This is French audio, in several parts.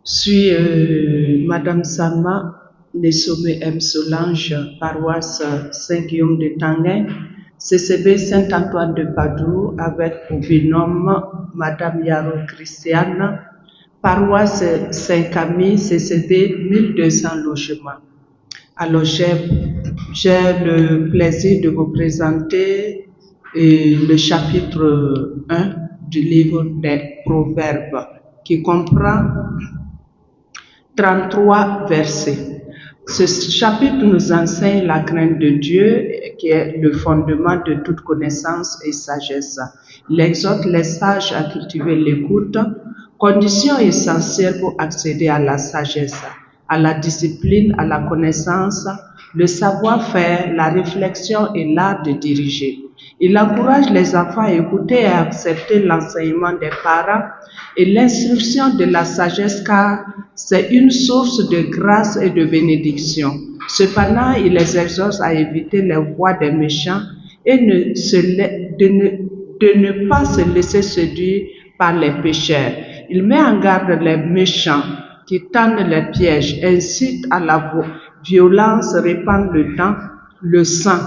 Suis Madame Sama, Nessomé M. Solange, paroisse Saint-Guillaume de Tanguay, CCB Saint-Antoine de Padoue, avec pour binôme Madame Yaro Christiane, paroisse Saint-Camille, CCB 1200 logements. Alors j'ai le plaisir de vous présenter le chapitre 1 du livre des Proverbes qui comprend 33 versets. Ce chapitre nous enseigne la crainte de Dieu qui est le fondement de toute connaissance et sagesse. Il exhorte les sages à cultiver l'écoute, condition essentielle pour accéder à la sagesse, à la discipline, à la connaissance, le savoir-faire, la réflexion et l'art de diriger. Il encourage les enfants à écouter et à accepter l'enseignement des parents et l'instruction de la sagesse car c'est une source de grâce et de bénédiction. Cependant, il les exhorte à éviter les voies des méchants et de ne pas se laisser séduire par les pécheurs. Il met en garde les méchants qui tendent les pièges, incitent à la violence, répandent le sang,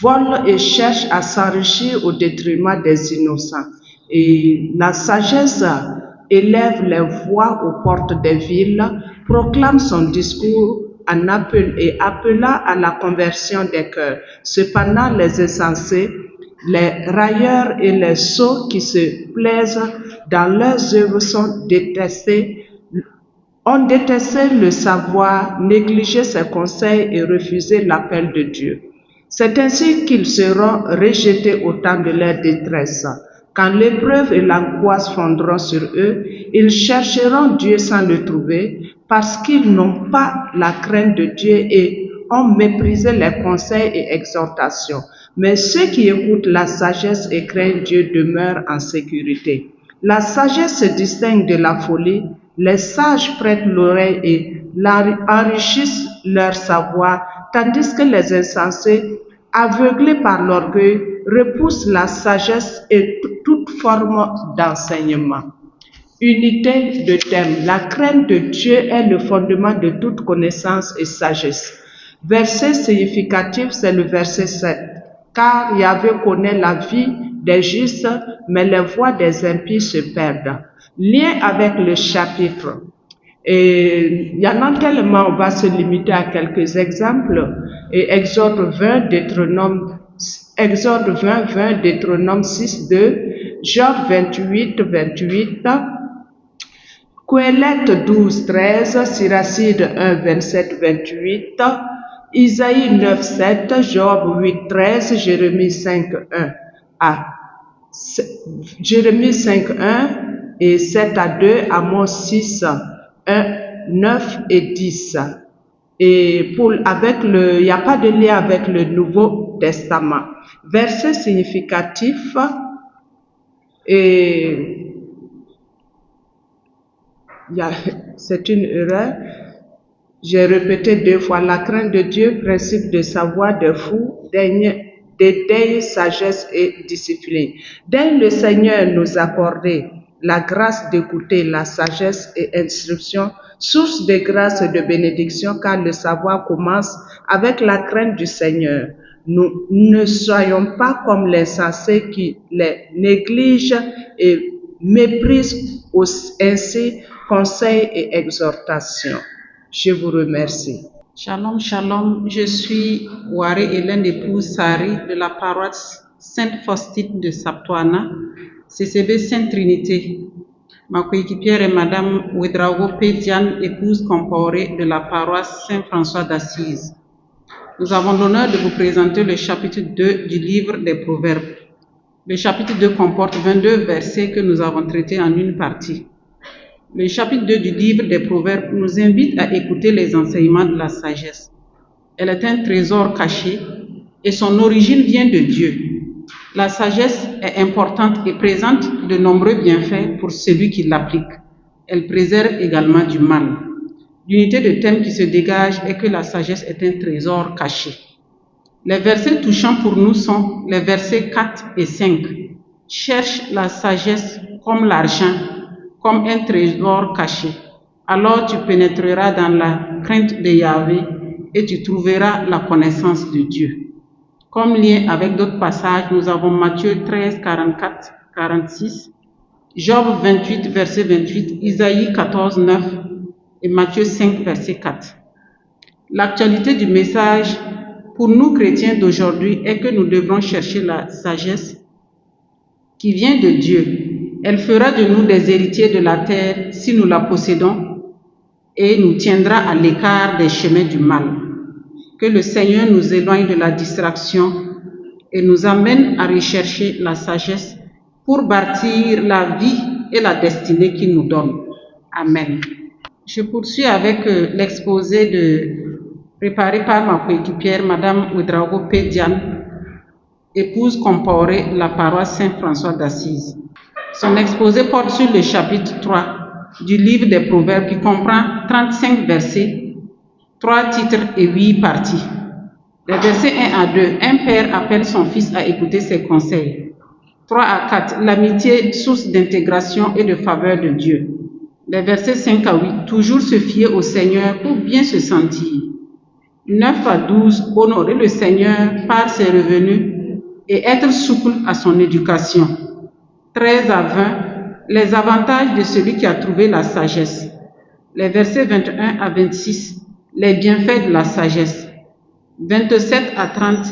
volent et cherchent à s'enrichir au détriment des innocents. Et la sagesse élève les voix aux portes des villes, proclame son discours appelant à la conversion des cœurs. Cependant, les insensés, les railleurs et les sots qui se plaisent dans leurs œuvres ont détesté le savoir, négligé ses conseils et refusé l'appel de Dieu. C'est ainsi qu'ils seront rejetés au temps de leur détresse. Quand l'épreuve et l'angoisse fondront sur eux, ils chercheront Dieu sans le trouver parce qu'ils n'ont pas la crainte de Dieu et ont méprisé les conseils et exhortations. Mais ceux qui écoutent la sagesse et craignent Dieu demeurent en sécurité. La sagesse se distingue de la folie. Les sages prêtent l'oreille et enrichissent leur savoir, tandis que les insensés, aveuglés par l'orgueil, repoussent la sagesse et toute forme d'enseignement. Unité de thème. La crainte de Dieu est le fondement de toute connaissance et sagesse. Verset significatif, c'est le verset 7. Car Yahvé connaît la vie des justes, mais les voies des impies se perdent. Lien avec le chapitre. Et il y en a tellement, on va se limiter à quelques exemples. Et Exode 20, Deutéronome 6, 2, Job 28, 28, Qoélette 12, 13, Siracide 1, 27, 28, Isaïe 9, 7, Job 8, 13, Jérémie 5, 1 à Jérémie 5, 1 et 7 à 2, Amos 6, 1, 9 et 10. Et il n'y a pas de lien avec le Nouveau Testament. Verset significatif, et c'est une erreur. J'ai répété 2 fois la crainte de Dieu, principe de savoir des fous, dédain, sagesse et discipline. Daigne le Seigneur nous accorder la grâce d'écouter la sagesse et instruction, source de grâce et de bénédiction, car le savoir commence avec la crainte du Seigneur. Nous ne soyons pas comme les insensés qui les négligent et méprisent ainsi conseils et exhortations. Je vous remercie. Shalom, shalom. Je suis Waré Hélène épouse Sari de la paroisse Sainte-Faustine de Saptoana, CCB Sainte-Trinité. Ma coéquipière est Madame Ouedraogo Pédiane, épouse Comporé de la paroisse Saint-François d'Assise. Nous avons l'honneur de vous présenter le chapitre 2 du livre des Proverbes. Le chapitre 2 comporte 22 versets que nous avons traités en une partie. Le chapitre 2 du livre des Proverbes nous invite à écouter les enseignements de la sagesse. Elle est un trésor caché et son origine vient de Dieu. La sagesse est importante et présente de nombreux bienfaits pour celui qui l'applique. Elle préserve également du mal. L'unité de thème qui se dégage est que la sagesse est un trésor caché. Les versets touchants pour nous sont les versets 4 et 5. Cherche la sagesse comme l'argent, comme un trésor caché. Alors tu pénétreras dans la crainte de Yahvé et tu trouveras la connaissance de Dieu. Comme lien avec d'autres passages, nous avons Matthieu 13, 44, 46, Job 28, verset 28, Isaïe 14, 9 et Matthieu 5, verset 4. L'actualité du message pour nous chrétiens d'aujourd'hui est que nous devrons chercher la sagesse qui vient de Dieu. Elle fera de nous des héritiers de la terre si nous la possédons et nous tiendra à l'écart des chemins du mal. Que le Seigneur nous éloigne de la distraction et nous amène à rechercher la sagesse pour bâtir la vie et la destinée qu'il nous donne. Amen. Je poursuis avec l'exposé préparé par ma coéquipière, Madame Ouedraogo Pédiane, épouse comparée de la paroisse Saint-François d'Assise. Son exposé porte sur le chapitre 3 du livre des Proverbes qui comprend 35 versets, 3 titres et 8 parties. Les versets 1 à 2, un père appelle son fils à écouter ses conseils. 3 à 4, l'amitié, source d'intégration et de faveur de Dieu. Les versets 5 à 8, toujours se fier au Seigneur pour bien se sentir. 9 à 12, honorer le Seigneur par ses revenus et être souple à son éducation. 13 à 20, les avantages de celui qui a trouvé la sagesse. Les versets 21 à 26, les bienfaits de la sagesse. 27 à 30,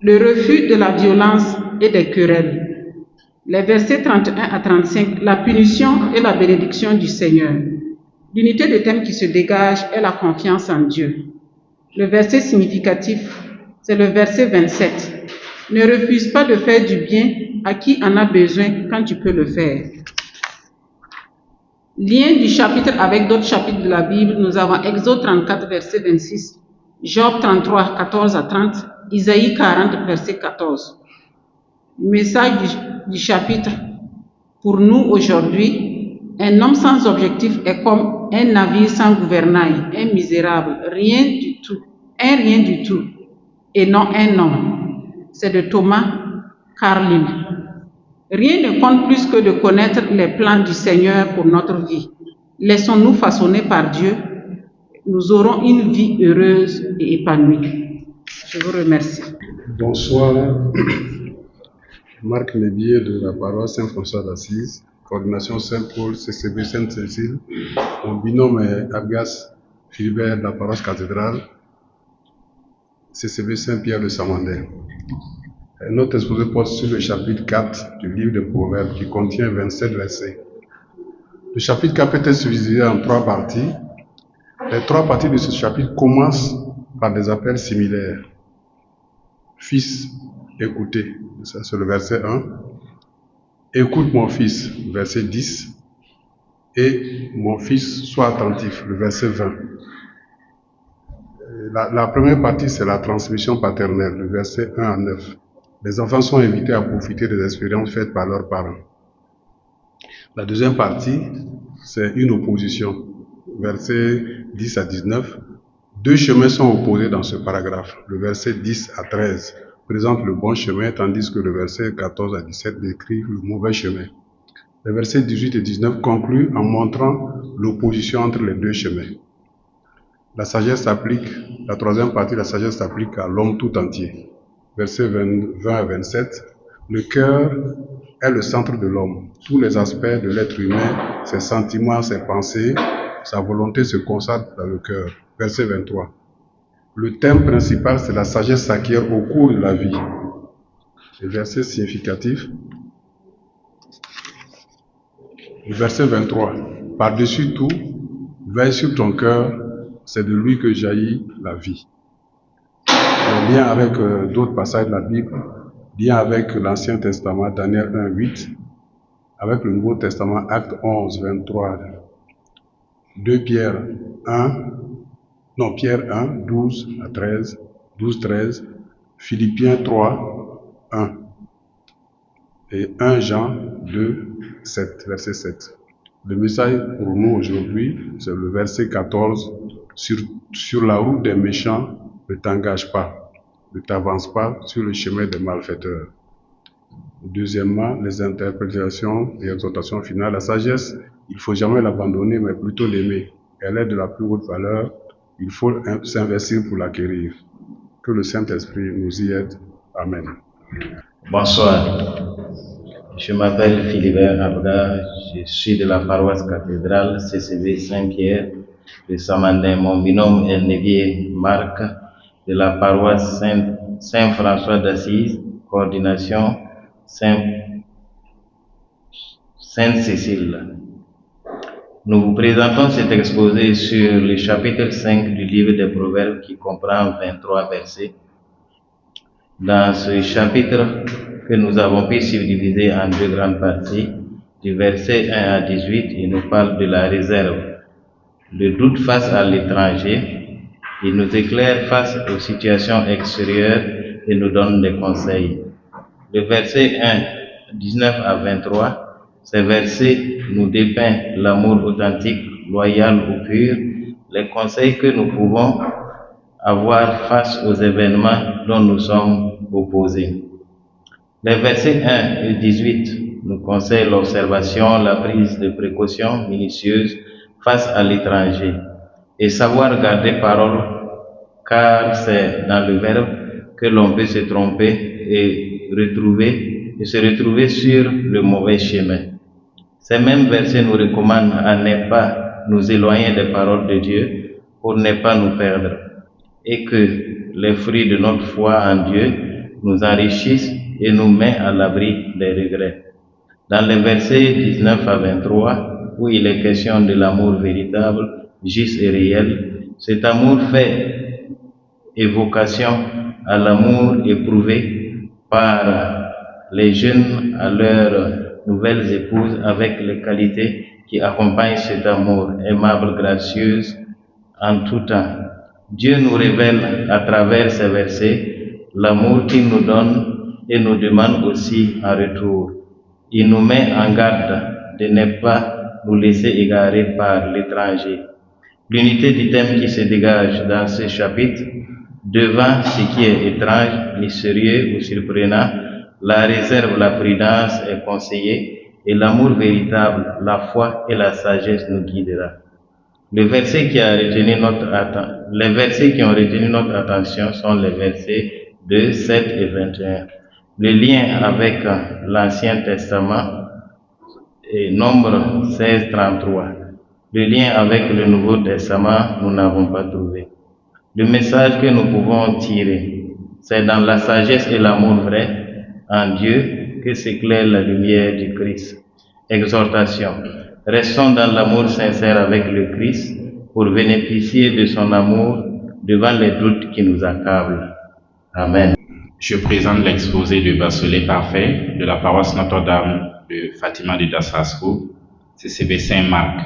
le refus de la violence et des querelles. Les versets 31 à 35, la punition et la bénédiction du Seigneur. L'unité de thème qui se dégage est la confiance en Dieu. Le verset significatif, c'est le verset 27. Ne refuse pas de faire du bien à qui en a besoin quand tu peux le faire. Lien du chapitre avec d'autres chapitres de la Bible, nous avons Exode 34, verset 26, Job 33, 14 à 30, Isaïe 40, verset 14. Le message du chapitre pour nous aujourd'hui, un homme sans objectif est comme un navire sans gouvernail, un misérable, rien du tout, et non un homme. C'est de Thomas Carlyle. Rien ne compte plus que de connaître les plans du Seigneur pour notre vie. Laissons-nous façonner par Dieu. Nous aurons une vie heureuse et épanouie. Je vous remercie. Bonsoir. Marc Lébier de la paroisse Saint-François d'Assise, coordination Saint-Paul, CCB Sainte-Cécile. Mon binôme est Abgas Philibert de la paroisse cathédrale, CCB Saint-Pierre de Samandin. Notre exposé porte sur le chapitre 4 du livre des Proverbes qui contient 27 versets. Le chapitre 4 peut être subdivisé en 3 parties. Les 3 parties de ce chapitre commencent par des appels similaires. Fils, écoutez, ça c'est le verset 1. Écoute mon fils, verset 10. Et mon fils, sois attentif, le verset 20. La première partie, c'est la transmission paternelle, le verset 1 à 9. Les enfants sont invités à profiter des expériences faites par leurs parents. La deuxième partie, c'est une opposition, versets 10 à 19. 2 chemins sont opposés dans ce paragraphe. Le verset 10 à 13 présente le bon chemin, tandis que le verset 14 à 17 décrit le mauvais chemin. Les versets 18 et 19 concluent en montrant l'opposition entre les 2 chemins. La sagesse s'applique, la troisième partie, la sagesse s'applique à l'homme tout entier. Versets 20 à 27, le cœur est le centre de l'homme. Tous les aspects de l'être humain, ses sentiments, ses pensées, sa volonté se concentrent dans le cœur. Verset 23. Le thème principal, c'est la sagesse s'acquiert au cours de la vie. Le verset significatif. Le verset 23. Par-dessus tout, veille sur ton cœur, c'est de lui que jaillit la vie. En lien avec d'autres passages de la Bible, lien avec l'Ancien Testament, Daniel 1, 8, avec le Nouveau Testament, Acte 11, 23, 2 Pierre 1, 12 à 13, 12, 13, Philippiens 3, 1, et 1 Jean 2, 7, verset 7. Le message pour nous aujourd'hui, c'est le verset 14, sur la route des méchants, ne t'engage pas, ne t'avance pas sur le chemin des malfaiteurs. Deuxièmement, les interprétations et exhortations finales. La sagesse, il ne faut jamais l'abandonner, mais plutôt l'aimer. elle est de la plus haute valeur, il faut s'investir pour l'acquérir. Que le Saint-Esprit nous y aide. Amen. Bonsoir. Je m'appelle Philibert Abda, je suis de la paroisse cathédrale CCB Saint-Pierre de Samandin. Mon binôme est Nevier Marc de la paroisse Saint-François d'Assise, coordination Sainte-Cécile. Nous vous présentons cet exposé sur le chapitre 5 du livre des Proverbes qui comprend 23 versets. Dans ce chapitre que nous avons pu subdiviser en deux grandes parties, du verset 1 à 18, il nous parle de la réserve, le doute face à l'étranger, il nous éclaire face aux situations extérieures et nous donne des conseils. Le verset 1, 19 à 23, ces versets nous dépeint l'amour authentique, loyal ou pur, les conseils que nous pouvons avoir face aux événements dont nous sommes opposés. Les versets 1 et 18 nous conseillent l'observation, la prise de précautions minutieuses face à l'étranger et savoir garder parole, car c'est dans le verbe que l'on peut se tromper et se retrouver sur le mauvais chemin. Ces mêmes versets nous recommandent à ne pas nous éloigner des paroles de Dieu pour ne pas nous perdre, et que les fruits de notre foi en Dieu nous enrichissent et nous mettent à l'abri des regrets. Dans les versets 19 à 23, où il est question de l'amour véritable, juste et réel, cet amour fait évocation à l'amour éprouvé par les jeunes à leurs nouvelles épouses avec les qualités qui accompagnent cet amour, aimable, gracieuse en tout temps. Dieu nous révèle à travers ces versets l'amour qu'il nous donne et nous demande aussi en retour. Il nous met en garde de ne pas nous laisser égarer par l'étranger. L'unité du thème qui se dégage dans ce chapitre, devant ce qui est étrange, mystérieux ou surprenant, la réserve, la prudence est conseillée et l'amour véritable, la foi et la sagesse nous guidera. Les versets qui ont retenu notre attention sont les versets 2, 7 et 21. Le lien avec l'Ancien Testament est Nombre 16, 33. Le lien avec le Nouveau Testament, nous n'avons pas trouvé. Le message que nous pouvons tirer, c'est dans la sagesse et l'amour vrai en Dieu que s'éclaire la lumière du Christ. Exhortation. Restons dans l'amour sincère avec le Christ pour bénéficier de son amour devant les doutes qui nous accablent. Amen. Je présente l'exposé de Bachelier Parfait de la paroisse Notre-Dame de Fatima de Dassasco, CCB Saint-Marc,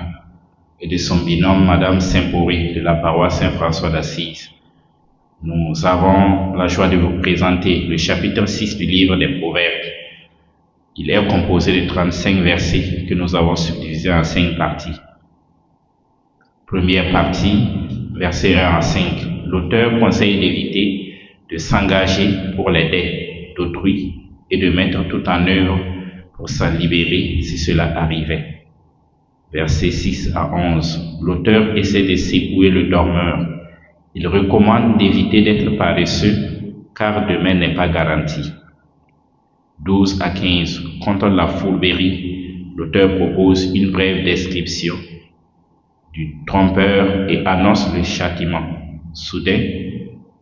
et de son binôme Madame Saint-Pourri de la paroisse Saint-François d'Assise. Nous avons la joie de vous présenter le chapitre 6 du livre des Proverbes. Il est composé de 35 versets que nous avons subdivisés en 5 parties. Première partie, versets 1 à 5. L'auteur conseille d'éviter de s'engager pour les dettes d'autrui et de mettre tout en œuvre pour s'en libérer si cela arrivait. Versets 6 à 11. L'auteur essaie de secouer le dormeur. Il recommande d'éviter d'être paresseux, car demain n'est pas garanti. 12 à 15. Contre la fourberie, l'auteur propose une brève description du trompeur et annonce le châtiment soudain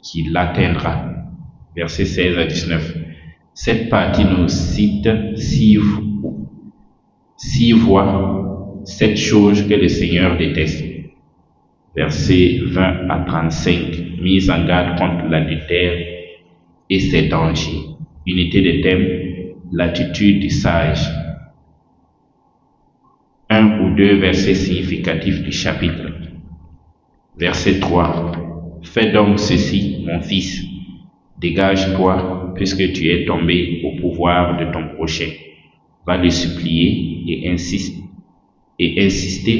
qui l'atteindra. Versets 16 à 19. Cette partie nous cite 6 voies, 7 choses que le Seigneur déteste. Versets 20 à 35, mise en garde contre l'adultère et ses dangers. Unité de thème, l'attitude du sage. 1 ou 2 versets significatifs du chapitre. Verset 3. Fais donc ceci, mon fils. Dégage-toi, puisque tu es tombé au pouvoir de ton prochain. Va le supplier et insister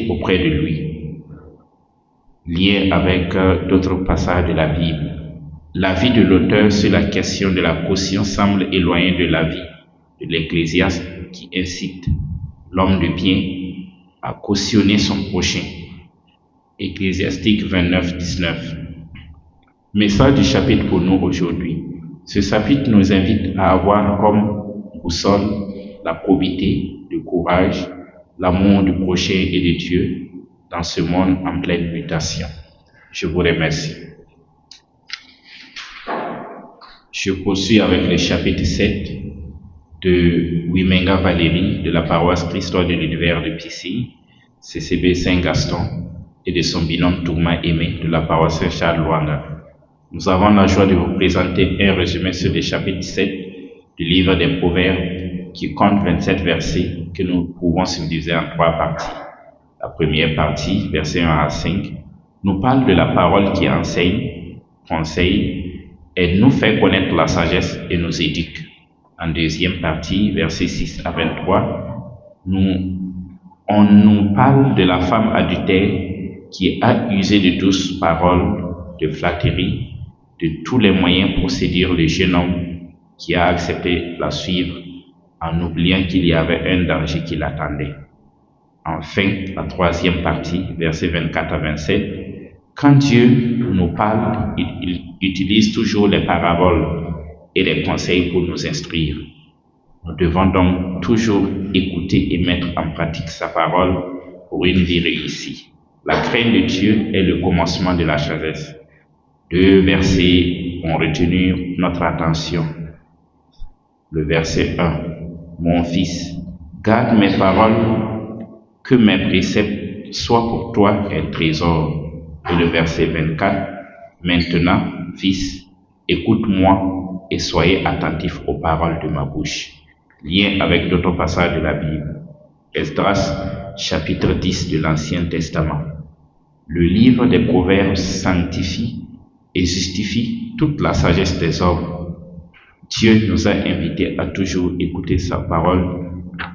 auprès de lui. Lié avec d'autres passages de la Bible. L'avis de l'auteur sur la question de la caution semble éloigné de l'avis de l'Ecclésiaste qui incite l'homme de bien à cautionner son prochain. Ecclésiastique 29, 19. Message du chapitre pour nous aujourd'hui. Ce chapitre nous invite à avoir comme boussole la probité, le courage, l'amour du prochain et de Dieu dans ce monde en pleine mutation. Je vous remercie. Je poursuis avec le chapitre 7 de Wimenga Valérie de la paroisse Christ-Roi de l'univers de Pissy, CCB Saint-Gaston, et de son binôme Tourma Aimé de la paroisse Saint-Charles-Luanga. Nous avons la joie de vous présenter un résumé sur le chapitre 7 du livre des Proverbes qui compte 27 versets que nous pouvons subdiviser en 3 parties. La première partie, versets 1 à 5, nous parle de la parole qui enseigne, conseille et nous fait connaître la sagesse et nous éduque. En deuxième partie, versets 6 à 23, on nous parle de la femme adultère qui a usé de douces paroles, de flatterie, de tous les moyens pour séduire le jeune homme qui a accepté la suivre en oubliant qu'il y avait un danger qui l'attendait. Enfin, la troisième partie, versets 24 à 27, quand Dieu nous parle, il utilise toujours les paraboles et les conseils pour nous instruire. Nous devons donc toujours écouter et mettre en pratique sa parole pour une vie réussie. La crainte de Dieu est le commencement de la sagesse. 2 versets ont retenu notre attention. Le verset 1. Mon fils, garde mes paroles, que mes préceptes soient pour toi un trésor. Et le verset 24. Maintenant, fils, écoute-moi et soyez attentifs aux paroles de ma bouche. Lien avec d'autres passages de la Bible. Esdras, chapitre 10 de l'Ancien Testament. Le livre des Proverbes sanctifie et justifie toute la sagesse des hommes. Dieu nous a invités à toujours écouter sa parole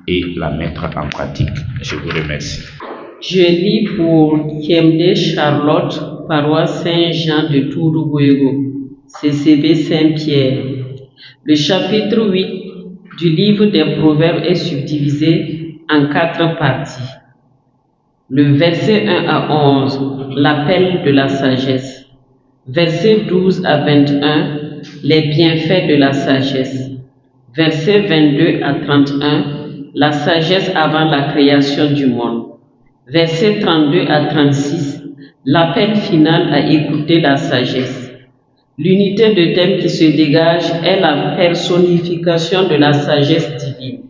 et la mettre en pratique. Je vous remercie. Je lis pour Kiemde Charlotte, paroisse Saint-Jean de Tourouguego, CCB Saint-Pierre. Le chapitre 8 du livre des Proverbes est subdivisé en 4 parties. Le verset 1 à 11, l'appel de la sagesse. Verset 12 à 21, les bienfaits de la sagesse. Verset 22 à 31, la sagesse avant la création du monde. Verset 32 à 36, l'appel final à écouter la sagesse. L'unité de thème qui se dégage est la personnification de la sagesse divine.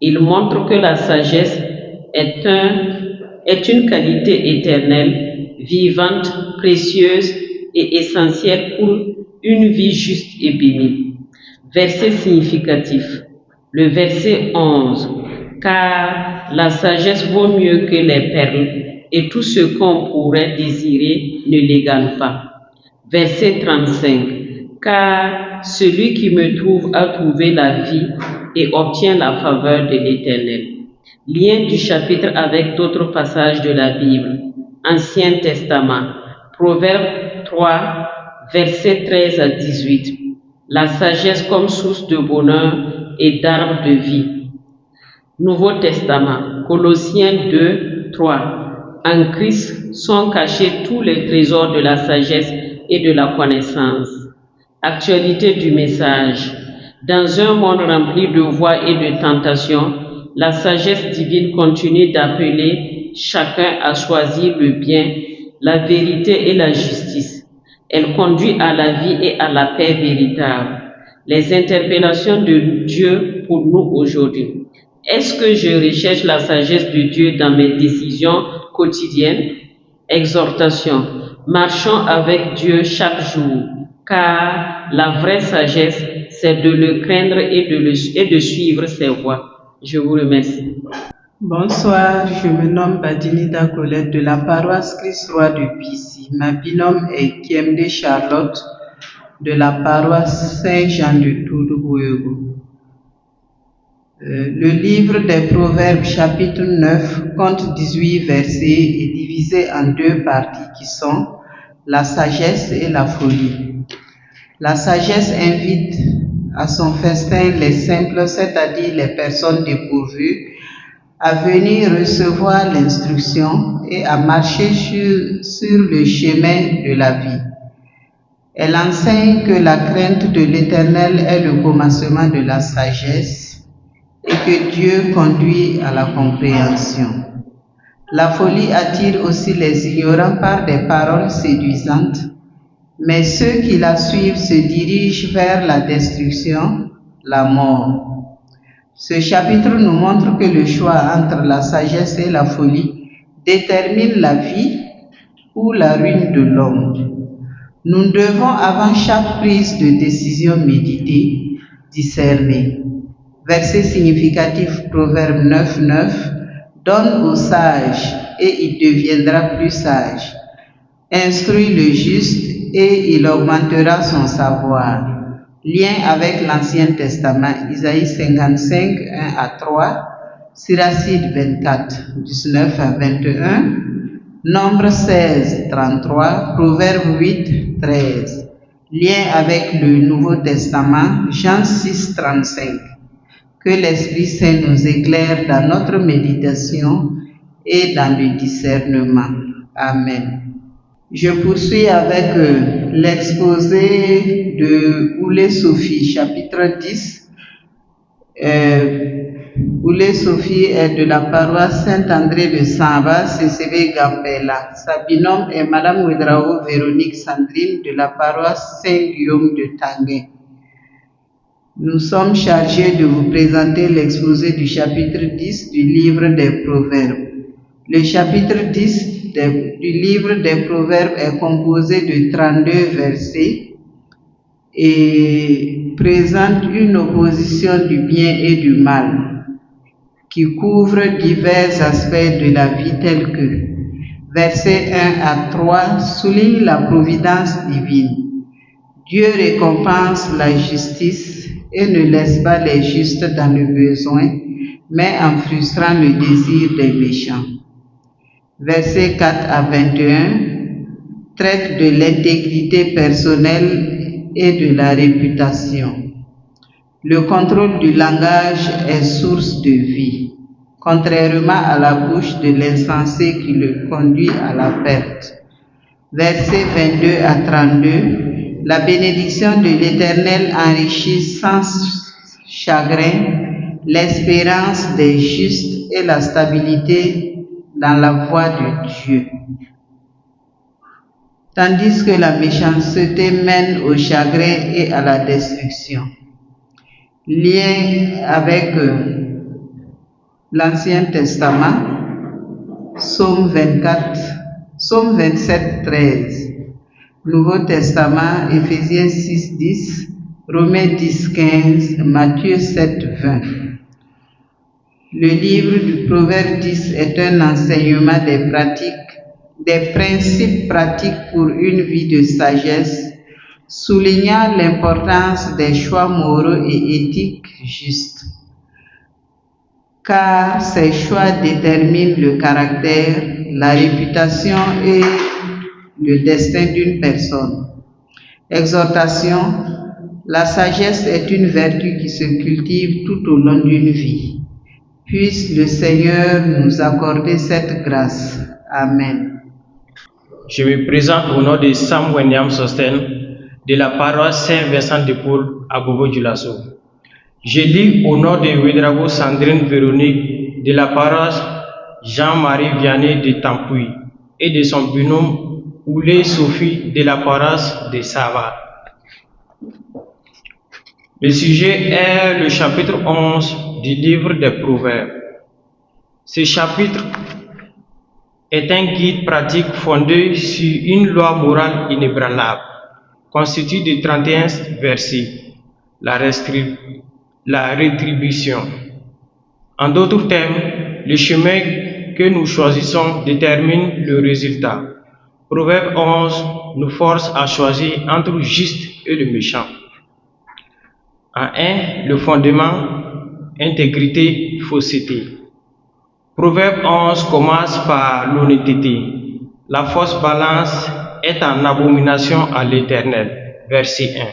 Il montre que la sagesse est une qualité éternelle, vivante, précieuse et essentielle pour une vie juste et bénie. Verset significatif. Le verset 11. Car la sagesse vaut mieux que les perles, et tout ce qu'on pourrait désirer ne l'égale pas. Verset 35. Car celui qui me trouve a trouvé la vie et obtient la faveur de l'Éternel. Lien du chapitre avec d'autres passages de la Bible. Ancien Testament. Proverbe 3, versets 13 à 18. La sagesse comme source de bonheur et d'arbre de vie. Nouveau Testament, Colossiens 2, 3. En Christ sont cachés tous les trésors de la sagesse et de la connaissance. Actualité du message. Dans un monde rempli de voies et de tentations, la sagesse divine continue d'appeler chacun à choisir le bien, la vérité et la justice. Elle conduit à la vie et à la paix véritable. Les interpellations de Dieu pour nous aujourd'hui. Est-ce que je recherche la sagesse de Dieu dans mes décisions quotidiennes? Exhortation. Marchons avec Dieu chaque jour, car la vraie sagesse, c'est de le craindre et de suivre ses voies. Je vous remercie. Bonsoir, je me nomme Badinida Colette de la paroisse Christ-Roi de Pissy. Ma binôme est Kiemde Charlotte de la paroisse Saint-Jean de Tourouguego. Le livre des Proverbes, chapitre 9, compte 18 versets et divisé en 2 parties qui sont la sagesse et la folie. La sagesse invite à son festin les simples, c'est-à-dire les personnes dépourvues, à venir recevoir l'instruction et à marcher sur le chemin de la vie. Elle enseigne que la crainte de l'Éternel est le commencement de la sagesse et que Dieu conduit à la compréhension. La folie attire aussi les ignorants par des paroles séduisantes, mais ceux qui la suivent se dirigent vers la destruction, la mort. Ce chapitre nous montre que le choix entre la sagesse et la folie détermine la vie ou la ruine de l'homme. Nous devons avant chaque prise de décision méditer, discerner. Verset significatif, Proverbe 9:9, donne au sage et il deviendra plus sage. Instruis le juste et il augmentera son savoir. Lien avec l'Ancien Testament, Isaïe 55, 1-3, Siracide 24, 19 à 21, Nombre 16, 33, Proverbe 8, 13. Lien avec le Nouveau Testament, Jean 6, 35. Que l'Esprit Saint nous éclaire dans notre méditation et dans le discernement. Amen. Je poursuis avec l'exposé de Oulé Sophie, chapitre 10. Oulé Sophie est de la paroisse Saint-André de Samba, CCV Gambela. Sa binôme est Madame Ouedraogo Véronique Sandrine de la paroisse Saint-Guillaume de Tanguay. Nous sommes chargés de vous présenter l'exposé du chapitre 10 du livre des Proverbes. Le chapitre 10 du livre des Proverbes est composé de 32 versets et présente une opposition du bien et du mal qui couvre divers aspects de la vie tels que versets 1-3 souligne la providence divine. Dieu récompense la justice et ne laisse pas les justes dans le besoin, mais en frustrant le désir des méchants. Versets 4-21 traite de l'intégrité personnelle et de la réputation. Le contrôle du langage est source de vie, contrairement à la bouche de l'insensé qui le conduit à la perte. Versets 22-32, la bénédiction de l'Éternel enrichit sans chagrin l'espérance des justes et la stabilité dans la voie de Dieu. Tandis que la méchanceté mène au chagrin et à la destruction. Lien avec l'Ancien Testament, Psaume 27, 13. Nouveau Testament, Éphésiens 6, 10, Romains 10, 15, Matthieu 7, 20. Le livre du Proverbe 10 est un enseignement des principes pratiques pour une vie de sagesse, soulignant l'importance des choix moraux et éthiques justes. Car ces choix déterminent le caractère, la réputation et le destin d'une personne. Exhortation, la sagesse est une vertu qui se cultive tout au long d'une vie. Puisse le Seigneur nous accorder cette grâce. Amen. Je me présente au nom de Sam Wenyam Sosten de la paroisse Saint-Vincent de Paul à Bobo-Dioulasso. Je lis au nom de Ouedraogo Sandrine Véronique de la paroisse Jean-Marie Vianney de Tampuy et de son binôme Oulé Sophie de la paroisse de Sava. Le sujet est le chapitre 11 du livre des Proverbes. Ce chapitre est un guide pratique fondé sur une loi morale inébranlable, constitué de 31 versets, la rétribution. En d'autres termes, le chemin que nous choisissons détermine le résultat. Proverbe 11 nous force à choisir entre le juste et le méchant. En 1, le fondement, intégrité, fausseté. Proverbe 11 commence par l'honnêteté. La fausse balance est en abomination à l'Éternel. Verset 1.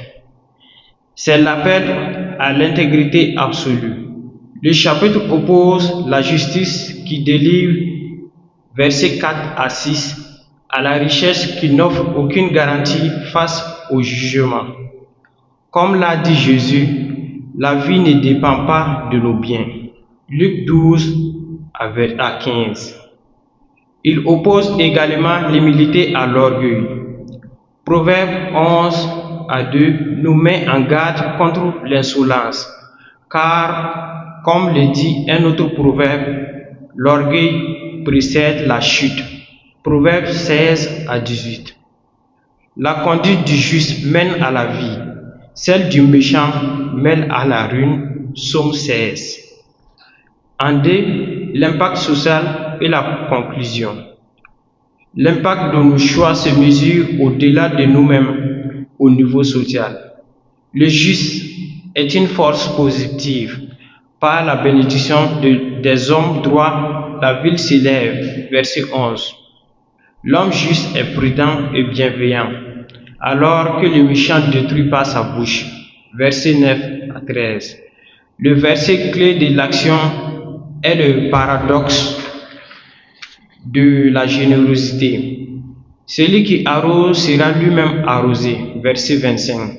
C'est l'appel à l'intégrité absolue. Le chapitre oppose la justice qui délivre, versets 4 à 6, à la richesse qui n'offre aucune garantie face au jugement. Comme l'a dit Jésus, la vie ne dépend pas de nos biens. Luc 12 à 15. Il oppose également l'humilité à l'orgueil. Proverbe 11 à 2 nous met en garde contre l'insolence, car, comme le dit un autre proverbe, l'orgueil précède la chute. Proverbe 16 à 18. La conduite du juste mène à la vie, celle du méchant mène à la ruine. Psaume 16. En D, l'impact social et la conclusion. L'impact de nos choix se mesure au-delà de nous-mêmes, au niveau social. Le juste est une force positive. Par la bénédiction des hommes droits, la ville s'élève. Verset 11. L'homme juste est prudent et bienveillant, alors que le méchant détruit par sa bouche. Versets 9 à 13. Le verset clé de l'action est le paradoxe de la générosité. Celui qui arrose sera lui-même arrosé. Verset 25.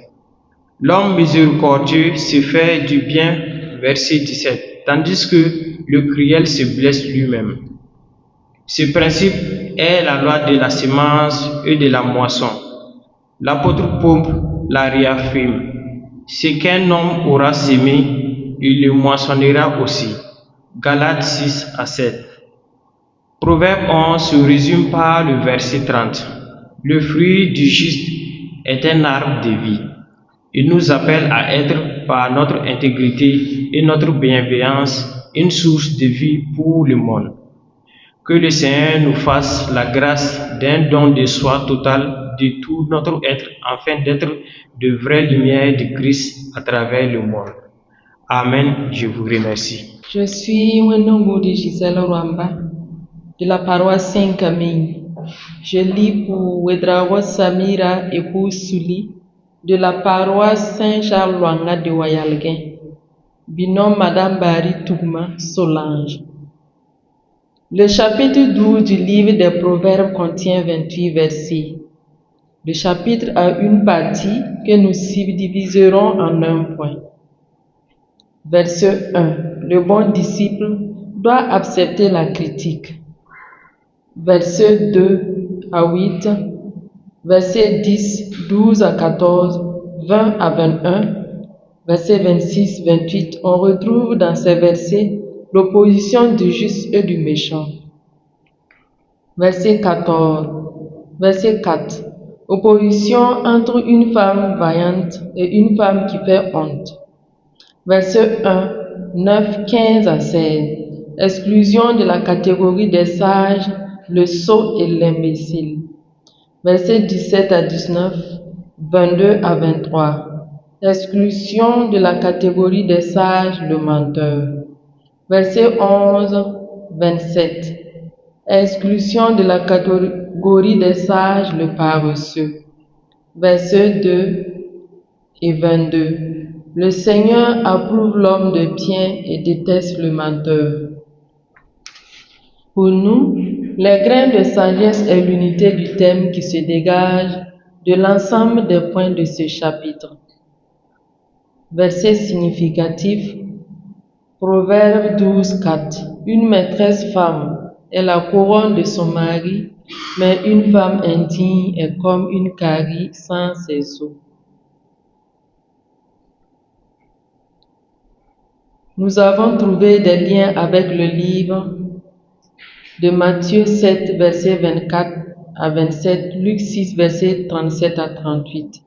L'homme miséricordieux se fait du bien. Verset 17. Tandis que le cruel se blesse lui-même. Ce principe est la loi de la semence et de la moisson. L'apôtre Paul la réaffirme. Ce qu'un homme aura semé, il le moissonnera aussi. Galates 6 à 7. Proverbe 11 se résume par le verset 30. Le fruit du juste est un arbre de vie. Il nous appelle à être, par notre intégrité et notre bienveillance, une source de vie pour le monde. Que le Seigneur nous fasse la grâce d'un don de soi total de tout notre être, afin d'être de vraies lumières de Christ à travers le monde. Amen. Je vous remercie. Je suis Wenongo de Gisèle Rwamba, de la paroisse Saint-Camille. Je lis pour Wedrawa Samira et pour Souli, de la paroisse Saint-Charles-Lwanga de Wayalguin. Binôme Madame Barry Tougma Solange. Le chapitre 12 du livre des Proverbes contient 28 versets. Le chapitre a une partie que nous subdiviserons en un point. Verset 1. Le bon disciple doit accepter la critique. Verset 2 à 8. Verset 10, 12 à 14, 20 à 21. Verset 26, 28. On retrouve dans ces versets l'opposition du juste et du méchant. Verset 14. Verset 4. Opposition entre une femme vaillante et une femme qui fait honte. Verset 1, 9, 15 à 16. Exclusion de la catégorie des sages, le sot et l'imbécile. Verset 17 à 19, 22 à 23. Exclusion de la catégorie des sages, le menteur. Verset 11, 27. Exclusion de la catégorie des sages, le paresseux. Verset 2 et 22. Le Seigneur approuve l'homme de bien et déteste le menteur. Pour nous, les grains de sagesse est l'unité du thème qui se dégage de l'ensemble des points de ce chapitre. Verset significatif. Proverbe 12, 4. Une maîtresse femme est la couronne de son mari, mais une femme indigne est comme une carie sans ses os. Nous avons trouvé des liens avec le livre de Matthieu 7, verset 24 à 27, Luc 6, verset 37 à 38.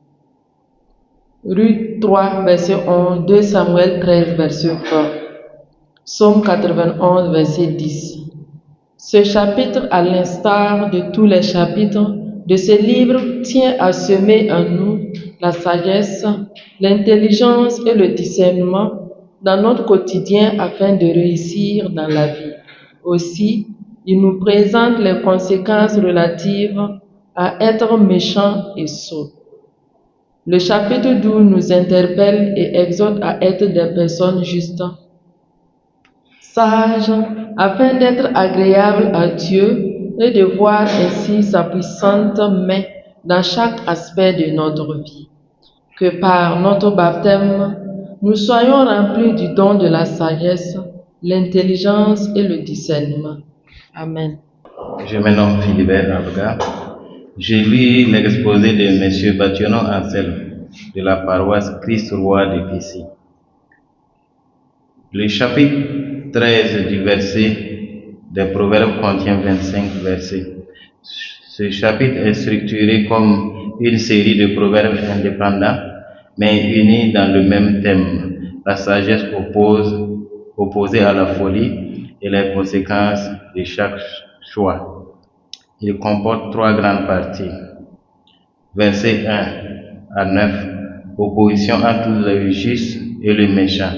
Ruth 3, verset 11, 2 Samuel 13, verset 1. Psaume 91, verset 10. Ce chapitre, à l'instar de tous les chapitres de ce livre, tient à semer en nous la sagesse, l'intelligence et le discernement dans notre quotidien afin de réussir dans la vie. Aussi, il nous présente les conséquences relatives à être méchant et sot. Le chapitre 12 nous interpelle et exhorte à être des personnes justes, sage, afin d'être agréable à Dieu et de voir ainsi sa puissante main dans chaque aspect de notre vie. Que par notre baptême, nous soyons remplis du don de la sagesse, l'intelligence et le discernement. Amen. Je me nomme Philibert Abga. J'ai lu l'exposé de M. Bationon Anselme de la paroisse Christ-Roi de Pissy. Le chapitre 13 du verset des Proverbes contient 25 versets. Ce chapitre est structuré comme une série de proverbes indépendants, mais unis dans le même thème, la sagesse opposée à la folie et les conséquences de chaque choix. Il comporte 3 grandes parties. Versets 1 à 9, opposition entre le juste et le méchant.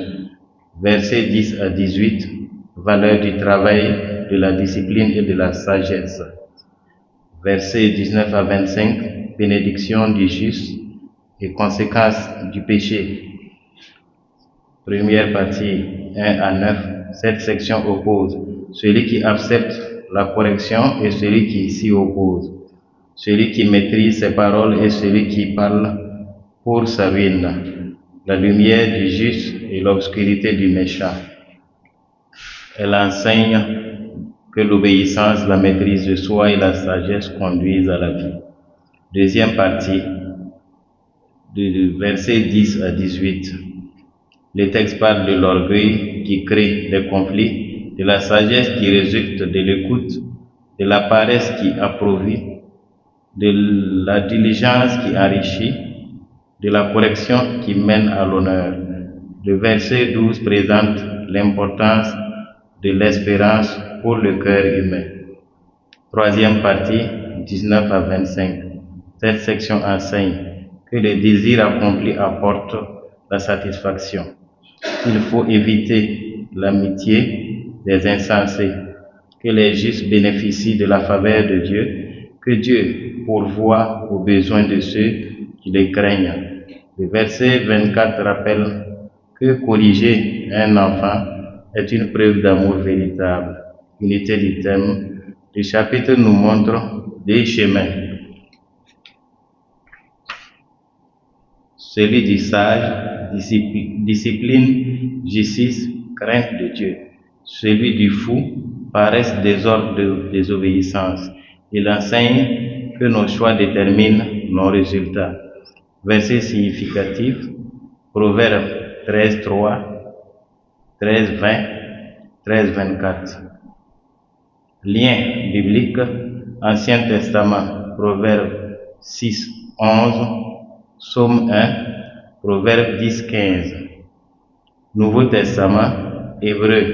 Versets 10 à 18, valeur du travail, de la discipline et de la sagesse. Versets 19 à 25, bénédiction du juste et conséquences du péché. Première partie, 1 à 9, cette section oppose celui qui accepte la correction et celui qui s'y oppose, celui qui maîtrise ses paroles et celui qui parle pour sa ruine, la lumière du juste et l'obscurité du méchant. Elle enseigne que l'obéissance, la maîtrise de soi et la sagesse conduisent à la vie. Deuxième partie, de versets 10 à 18. Le texte parle de l'orgueil qui crée des conflits, de la sagesse qui résulte de l'écoute, de la paresse qui appauvrit, de la diligence qui enrichit, de la correction qui mène à l'honneur. Le verset 12 présente l'importance de l'espérance pour le cœur humain. Troisième partie, 19 à 25. Cette section enseigne que le désir accompli apporte la satisfaction. Il faut éviter l'amitié des insensés, que les justes bénéficient de la faveur de Dieu, que Dieu pourvoit aux besoins de ceux qui les craignent. Le verset 24 rappelle que corriger un enfant est une preuve d'amour véritable. Unité du thème. Le chapitre nous montre des chemins. Celui du sage, discipline, justice, crainte de Dieu. Celui du fou, paresse, désordre, désobéissance. Il enseigne que nos choix déterminent nos résultats. Verset significatif, Proverbe 13, 3, 13, 20, 13, 24. Lien biblique, Ancien Testament, Proverbe 6, 11, Psaume 1, Proverbe 10, 15. Nouveau Testament, Hébreux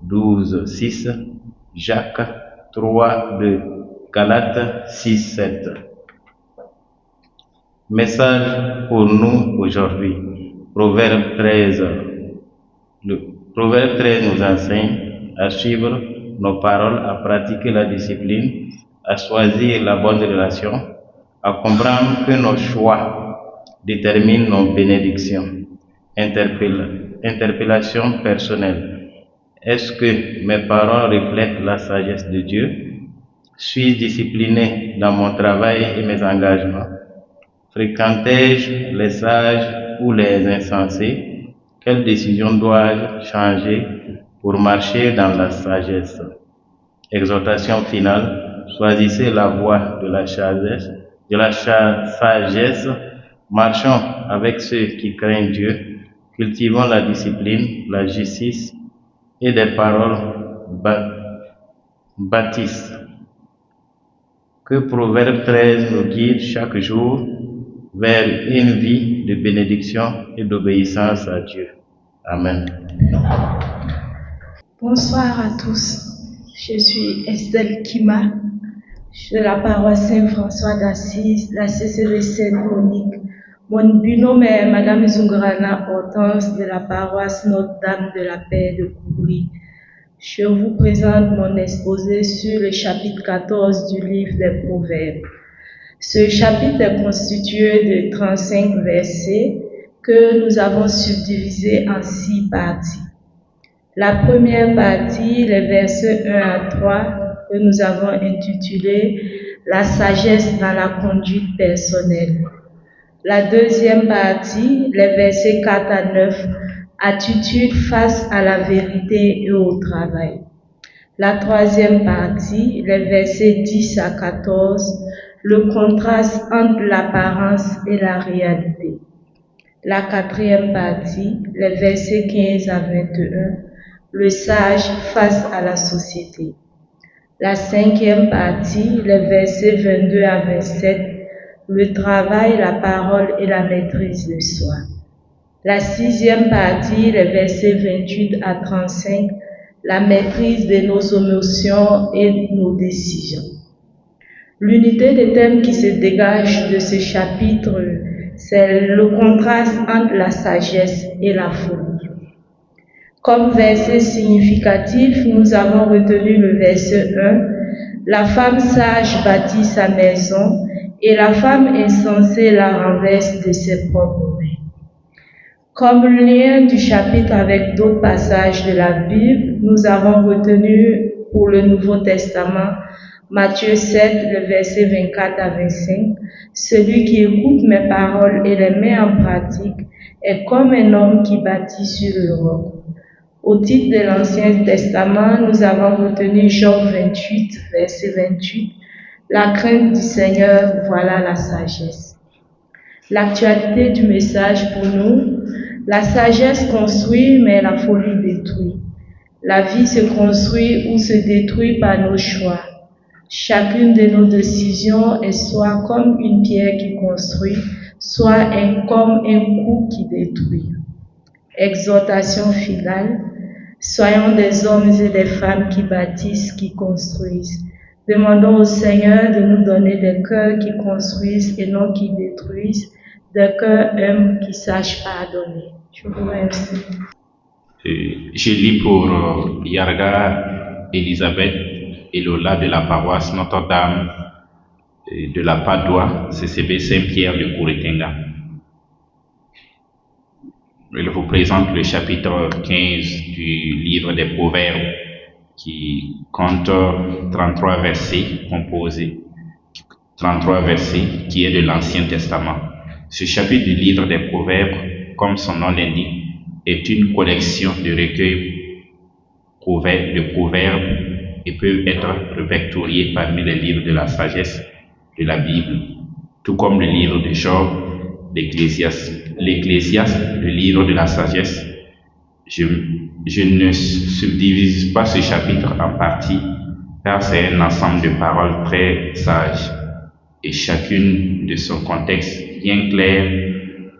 12, 6, Jacques 3, 2, Galates 6, 7. Message pour nous aujourd'hui. Proverbe 13. Le Proverbe 13 nous enseigne à suivre nos paroles, à pratiquer la discipline, à choisir la bonne relation, à comprendre que nos choix déterminent nos bénédictions. Interpellation personnelle. Est-ce que mes paroles reflètent la sagesse de Dieu? Suis-je discipliné dans mon travail et mes engagements? Fréquentais-je les sages ou les insensés? Quelles décisions dois-je changer pour marcher dans la sagesse? Exhortation finale. Choisissez la voie de la sagesse. Marchons avec ceux qui craignent Dieu. Cultivons la discipline, la justice et des paroles bâtissent. Que Proverbe 13 nous guide chaque jour vers une vie de bénédiction et d'obéissance à Dieu. Amen. Bonsoir à tous. Je suis Estelle Kima de la paroisse Saint-François d'Assise, la CCV Sainte-Monique. Mon binôme est Madame Zungrana Hortense de la paroisse Notre-Dame de la Paix de Koubri. Je vous présente mon exposé sur le chapitre 14 du livre des Proverbes. Ce chapitre est constitué de 35 versets que nous avons subdivisés en 6 parties. La première partie, les versets 1 à 3, que nous avons intitulé La sagesse dans la conduite personnelle. La deuxième partie, les versets 4 à 9, attitude face à la vérité et au travail. La troisième partie, les versets 10 à 14, le contraste entre l'apparence et la réalité. La quatrième partie, les versets 15 à 21, le sage face à la société. La cinquième partie, les versets 22 à 27, le travail, la parole et la maîtrise de soi. La sixième partie, les versets 28 à 35, la maîtrise de nos émotions et nos décisions. L'unité des thèmes qui se dégage de ce chapitre, c'est le contraste entre la sagesse et la folie. Comme verset significatif, nous avons retenu le verset 1, la femme sage bâtit sa maison et la femme insensée la renverse de ses propres mains. Comme lien du chapitre avec d'autres passages de la Bible, nous avons retenu pour le Nouveau Testament Matthieu 7, le verset 24 à 25, celui qui écoute mes paroles et les met en pratique est comme un homme qui bâtit sur le roc. Au titre de l'Ancien Testament, nous avons retenu Job 28, verset 28, la crainte du Seigneur, voilà la sagesse. L'actualité du message pour nous, la sagesse construit, mais la folie détruit. La vie se construit ou se détruit par nos choix. Chacune de nos décisions est soit comme une pierre qui construit, soit comme un coup qui détruit. Exhortation finale, soyons des hommes et des femmes qui bâtissent, qui construisent. Demandons au Seigneur de nous donner des cœurs qui construisent et non qui détruisent, des cœurs humbles qui sachent pardonner. Je vous remercie. Je lis pour Yarga, Elisabeth et Lola de la paroisse Notre-Dame de la Padoue, CCB Saint-Pierre de Kouretenga. Je vous présente le chapitre 15 du livre des Proverbes qui compte 33 versets composés, 33 versets qui est de l'Ancien Testament. Ce chapitre du livre des Proverbes, comme son nom l'indique, est une collection de recueils de proverbes et peut être répertorié parmi les livres de la sagesse de la Bible, tout comme le livre de Job, l'Ecclésiaste, le livre de la sagesse. Je ne subdivise pas ce chapitre en parties, car c'est un ensemble de paroles très sages, et chacune de son contexte bien clair,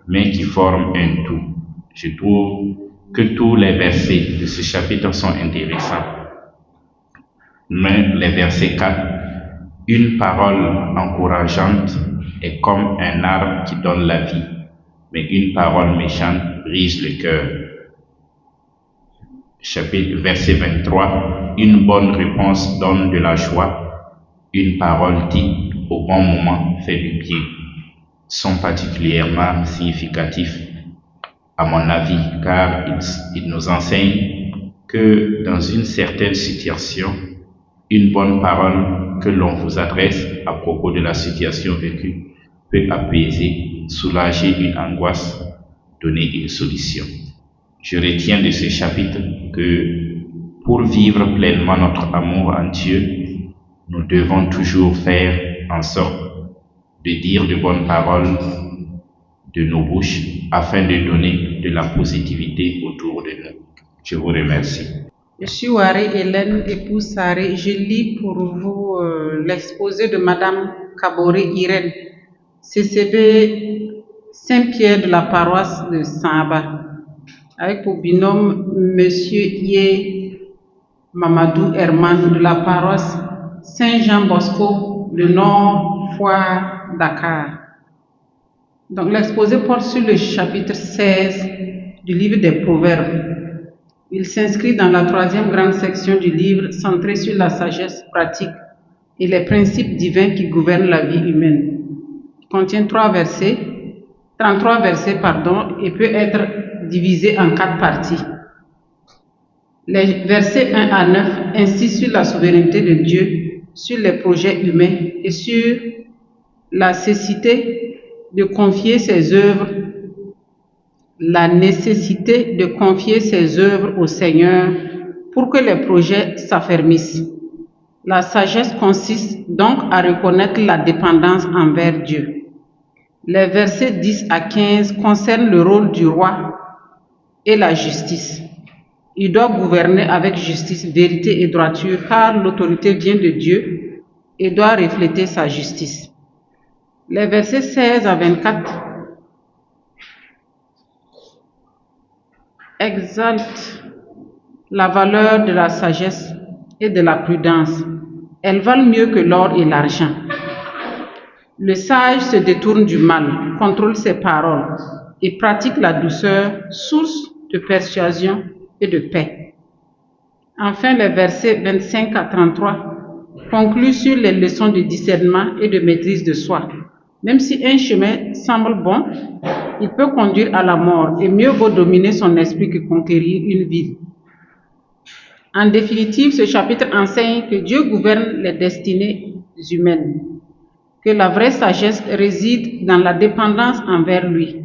mais qui forme un tout. Je trouve que tous les versets de ce chapitre sont intéressants. Mais les versets 4, une parole encourageante est comme un arbre qui donne la vie, mais une parole méchante brise le cœur. Verset 23, une bonne réponse donne de la joie, une parole dite au bon moment fait du bien, sont particulièrement significatifs à mon avis, car ils nous enseignent que dans une certaine situation, une bonne parole que l'on vous adresse à propos de la situation vécue peut apaiser, soulager une angoisse, donner une solution. Je retiens de ce chapitre que pour vivre pleinement notre amour en Dieu, nous devons toujours faire en sorte de dire de bonnes paroles de nos bouches afin de donner de la positivité autour de nous. Je vous remercie. Je suis Waré Hélène, épouse Saré. Je lis pour vous l'exposé de Madame Kaboré Irène, CCB Saint-Pierre de la paroisse de Saint-Abba, avec pour binôme Monsieur Yé Mamadou Herman de la paroisse Saint-Jean-Bosco de Nord-Foire, Dakar. Donc l'exposé porte sur le chapitre 16 du livre des Proverbes. Il s'inscrit dans la troisième grande section du livre, centrée sur la sagesse pratique et les principes divins qui gouvernent la vie humaine. Il contient 33 versets, et peut être divisé en 4 parties. Les versets 1 à 9 insistent sur la souveraineté de Dieu, sur les projets humains et sur la nécessité de confier ses œuvres au Seigneur pour que les projets s'affermissent. La sagesse consiste donc à reconnaître la dépendance envers Dieu. Les versets 10 à 15 concernent le rôle du roi et la justice. Il doit gouverner avec justice, vérité et droiture, car l'autorité vient de Dieu et doit refléter sa justice. Les versets 16 à 24 exaltent la valeur de la sagesse et de la prudence. Elles valent mieux que l'or et l'argent. Le sage se détourne du mal, contrôle ses paroles et pratique la douceur, source de persuasion et de paix. Enfin, les versets 25 à 33 concluent sur les leçons de discernement et de maîtrise de soi. Même si un chemin semble bon, il peut conduire à la mort et mieux vaut dominer son esprit que conquérir une ville. En définitive, ce chapitre enseigne que Dieu gouverne les destinées humaines, que la vraie sagesse réside dans la dépendance envers lui,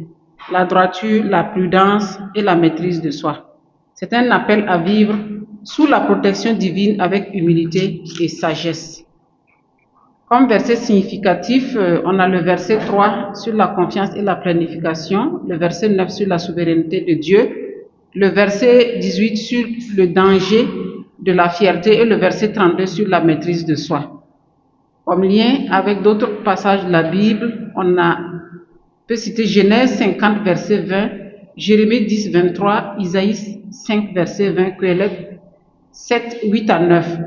la droiture, la prudence et la maîtrise de soi. C'est un appel à vivre sous la protection divine avec humilité et sagesse. Comme verset significatif, on a le verset 3 sur la confiance et la planification, le verset 9 sur la souveraineté de Dieu, le verset 18 sur le danger de la fierté et le verset 32 sur la maîtrise de soi. Comme lien avec d'autres passages de la Bible, peut citer Genèse 50, verset 20, Jérémie 10, 23, Isaïe 5, verset 20, Colette 7, 8 à 9.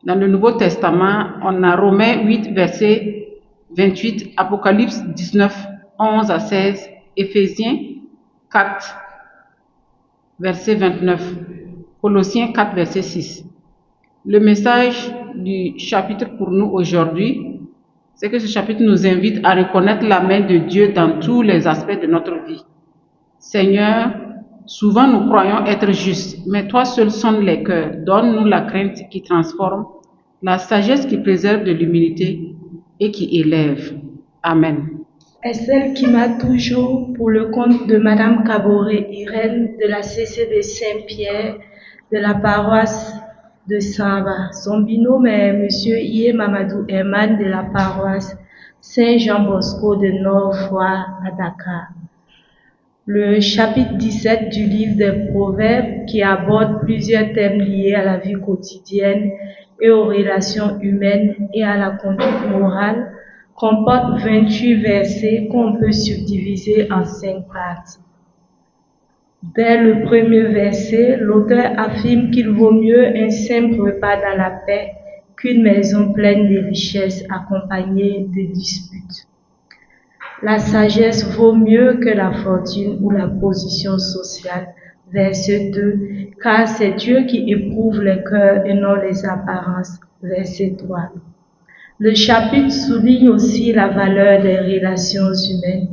Dans le Nouveau Testament, on a Romains 8, verset 28, Apocalypse 19, 11 à 16, Éphésiens 4, verset 29, Colossiens 4, verset 6. Le message du chapitre pour nous aujourd'hui, c'est que ce chapitre nous invite à reconnaître la main de Dieu dans tous les aspects de notre vie. Seigneur, souvent nous croyons être justes, mais toi seul sondes les cœurs. Donne-nous la crainte qui transforme, la sagesse qui préserve de l'humilité et qui élève. Amen. Est celle qui m'a toujours pour le compte de Madame Caboret Irène de la CCD Saint-Pierre de la paroisse de Samba. Son binôme est Monsieur Ié Mamadou Herman de la paroisse Saint-Jean-Bosco de Nord-Foire à Dakar. Le chapitre 17 du livre des Proverbes, qui aborde plusieurs thèmes liés à la vie quotidienne et aux relations humaines et à la conduite morale, comporte 28 versets qu'on peut subdiviser en 5 parties. Dès le premier verset, l'auteur affirme qu'il vaut mieux un simple repas dans la paix qu'une maison pleine de richesses accompagnée de disputes. La sagesse vaut mieux que la fortune ou la position sociale. Verset 2, car c'est Dieu qui éprouve les cœurs et non les apparences. Verset 3. Le chapitre souligne aussi la valeur des relations humaines.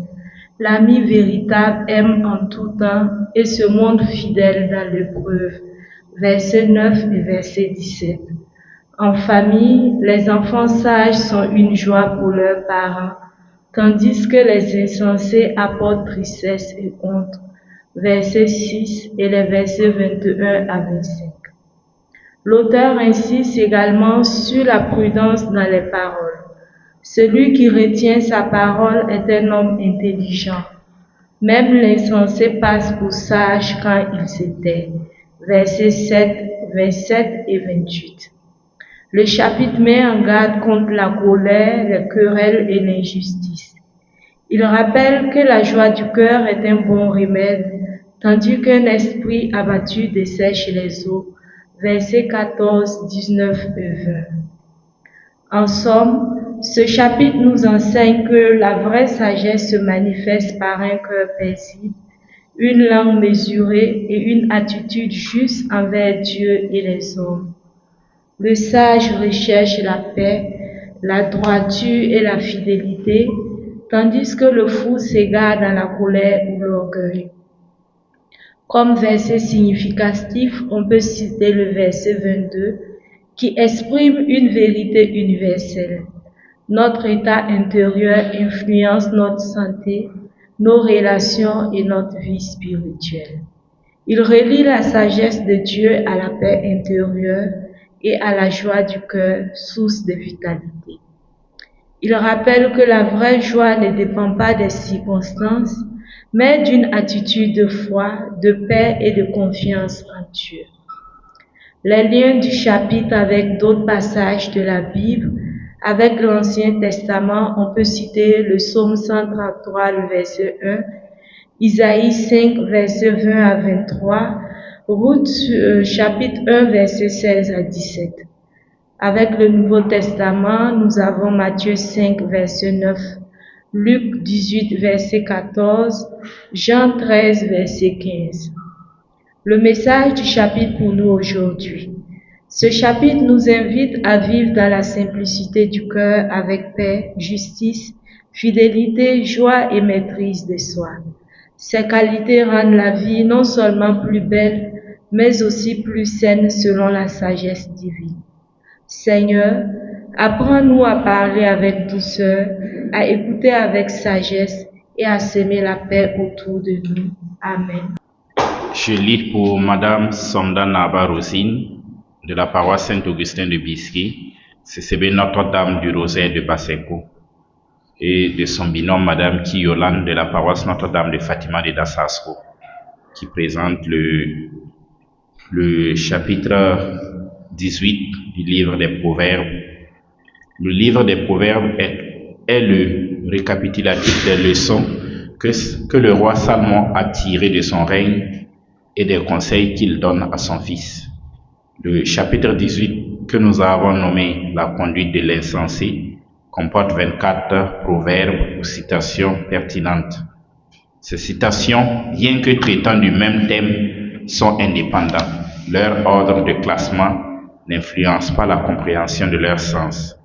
L'ami véritable aime en tout temps et se montre fidèle dans l'épreuve. Verset 9 et verset 17. En famille, les enfants sages sont une joie pour leurs parents, tandis que les insensés apportent tristesse et honte. Verset 6 et les versets 21 à 25. L'auteur insiste également sur la prudence dans les paroles. Celui qui retient sa parole est un homme intelligent. Même l'insensé passe pour sage quand il se tait. Versets 7, 27 et 28. Le chapitre met en garde contre la colère, les querelles et l'injustice. Il rappelle que la joie du cœur est un bon remède, tandis qu'un esprit abattu dessèche les eaux. Versets 14, 19 et 20. En somme, ce chapitre nous enseigne que la vraie sagesse se manifeste par un cœur paisible, une langue mesurée et une attitude juste envers Dieu et les hommes. Le sage recherche la paix, la droiture et la fidélité, tandis que le fou s'égare dans la colère ou l'orgueil. Comme verset significatif, on peut citer le verset 22 qui exprime une vérité universelle. Notre état intérieur influence notre santé, nos relations et notre vie spirituelle. Il relie la sagesse de Dieu à la paix intérieure et à la joie du cœur, source de vitalité. Il rappelle que la vraie joie ne dépend pas des circonstances, mais d'une attitude de foi, de paix et de confiance en Dieu. Les liens du chapitre avec d'autres passages de la Bible, avec l'Ancien Testament, on peut citer le Psaume 133, le verset 1, Isaïe 5, verset 20 à 23, Ruth, chapitre 1, verset 16 à 17. Avec le Nouveau Testament, nous avons Matthieu 5, verset 9, Luc 18, verset 14, Jean 13, verset 15. Le message du chapitre pour nous aujourd'hui. Ce chapitre nous invite à vivre dans la simplicité du cœur avec paix, justice, fidélité, joie et maîtrise de soi. Ces qualités rendent la vie non seulement plus belle, mais aussi plus saine selon la sagesse divine. Seigneur, apprends-nous à parler avec douceur, à écouter avec sagesse et à s'aimer la paix autour de nous. Amen. Je lis pour Madame Sonda Naba Rosine de la paroisse Saint-Augustin de Bisquet, CCB Notre-Dame du Rosaire de Basseko, et de son binôme Madame Kiyolane de la paroisse Notre-Dame de Fatima de Dassasko, qui présente le chapitre 18 du livre des Proverbes. Le livre des Proverbes est le récapitulatif des leçons que le roi Salomon a tirées de son règne et des conseils qu'il donne à son fils. Le chapitre 18, que nous avons nommé La conduite de l'insensé, comporte 24 proverbes ou citations pertinentes. Ces citations, bien que traitant du même thème, sont indépendantes. Leur ordre de classement n'influence pas la compréhension de leur sens.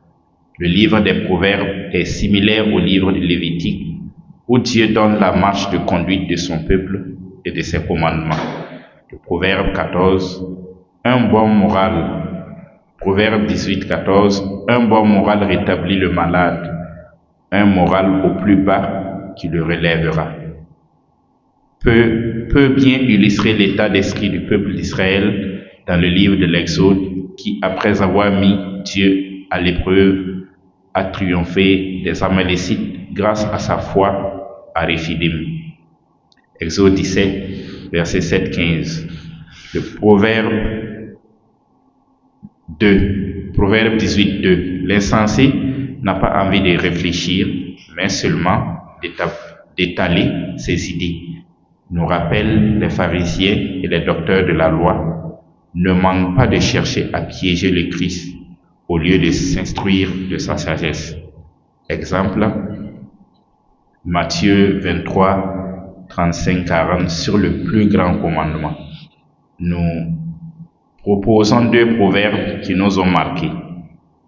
Le livre des Proverbes est similaire au livre de Lévitique, où Dieu donne la marche de conduite de son peuple et de ses commandements. Le Proverbe 14, un bon moral. Proverbe 18, 14, un bon moral rétablit le malade, un moral au plus bas qui le relèvera. Peut bien illustrer l'état d'esprit du peuple d'Israël dans le livre de l'Exode, qui, après avoir mis Dieu à l'épreuve, a triomphé des Amalécites grâce à sa foi à Réphidim. Exode 17, verset 7-15. Le Proverbe 2, Proverbe 18, 2. L'insensé n'a pas envie de réfléchir, mais seulement d'étaler ses idées. Nous rappellent les pharisiens et les docteurs de la loi, ne manquent pas de chercher à piéger le Christ au lieu de s'instruire de sa sagesse. Exemple, Matthieu 23, 35-40 sur le plus grand commandement. Nous proposons deux proverbes qui nous ont marqués.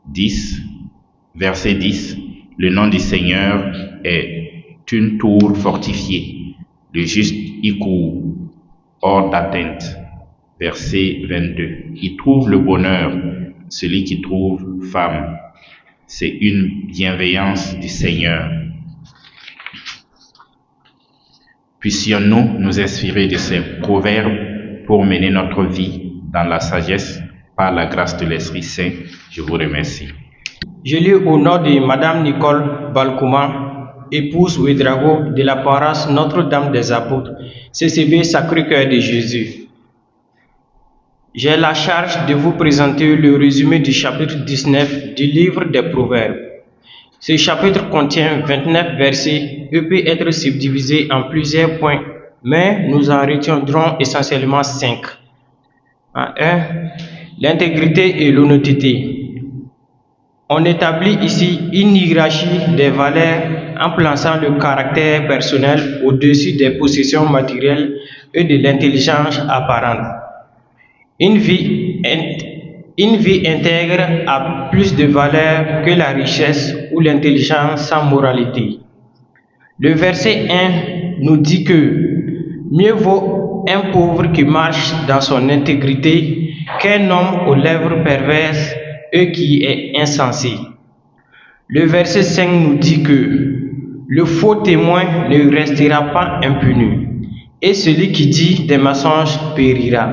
10, verset 10, le nom du Seigneur est une tour fortifiée. Le juste y court, hors d'atteinte. Verset 22. Il trouve le bonheur, celui qui trouve femme. C'est une bienveillance du Seigneur. Puissions-nous nous inspirer de ces proverbes pour mener notre vie dans la sagesse par la grâce de l'Esprit Saint. Je vous remercie. Je lis au nom de Madame Nicole Balkouma, épouse Ouedraogo de la paroisse Notre-Dame des Apôtres, CCB Sacré-Cœur de Jésus. J'ai la charge de vous présenter le résumé du chapitre 19 du livre des Proverbes. Ce chapitre contient 29 versets et peut être subdivisé en plusieurs points, mais nous en retiendrons essentiellement 5. 1. L'intégrité et l'honnêteté. On établit ici une hiérarchie des valeurs en plaçant le caractère personnel au-dessus des possessions matérielles et de l'intelligence apparente. Une vie intègre a plus de valeur que la richesse ou l'intelligence sans moralité. Le verset 1 nous dit que Mieux vaut un pauvre qui marche dans son intégrité qu'un homme aux lèvres perverses et qui est insensé. Le verset 5 nous dit que le faux témoin ne restera pas impuni et celui qui dit des mensonges périra.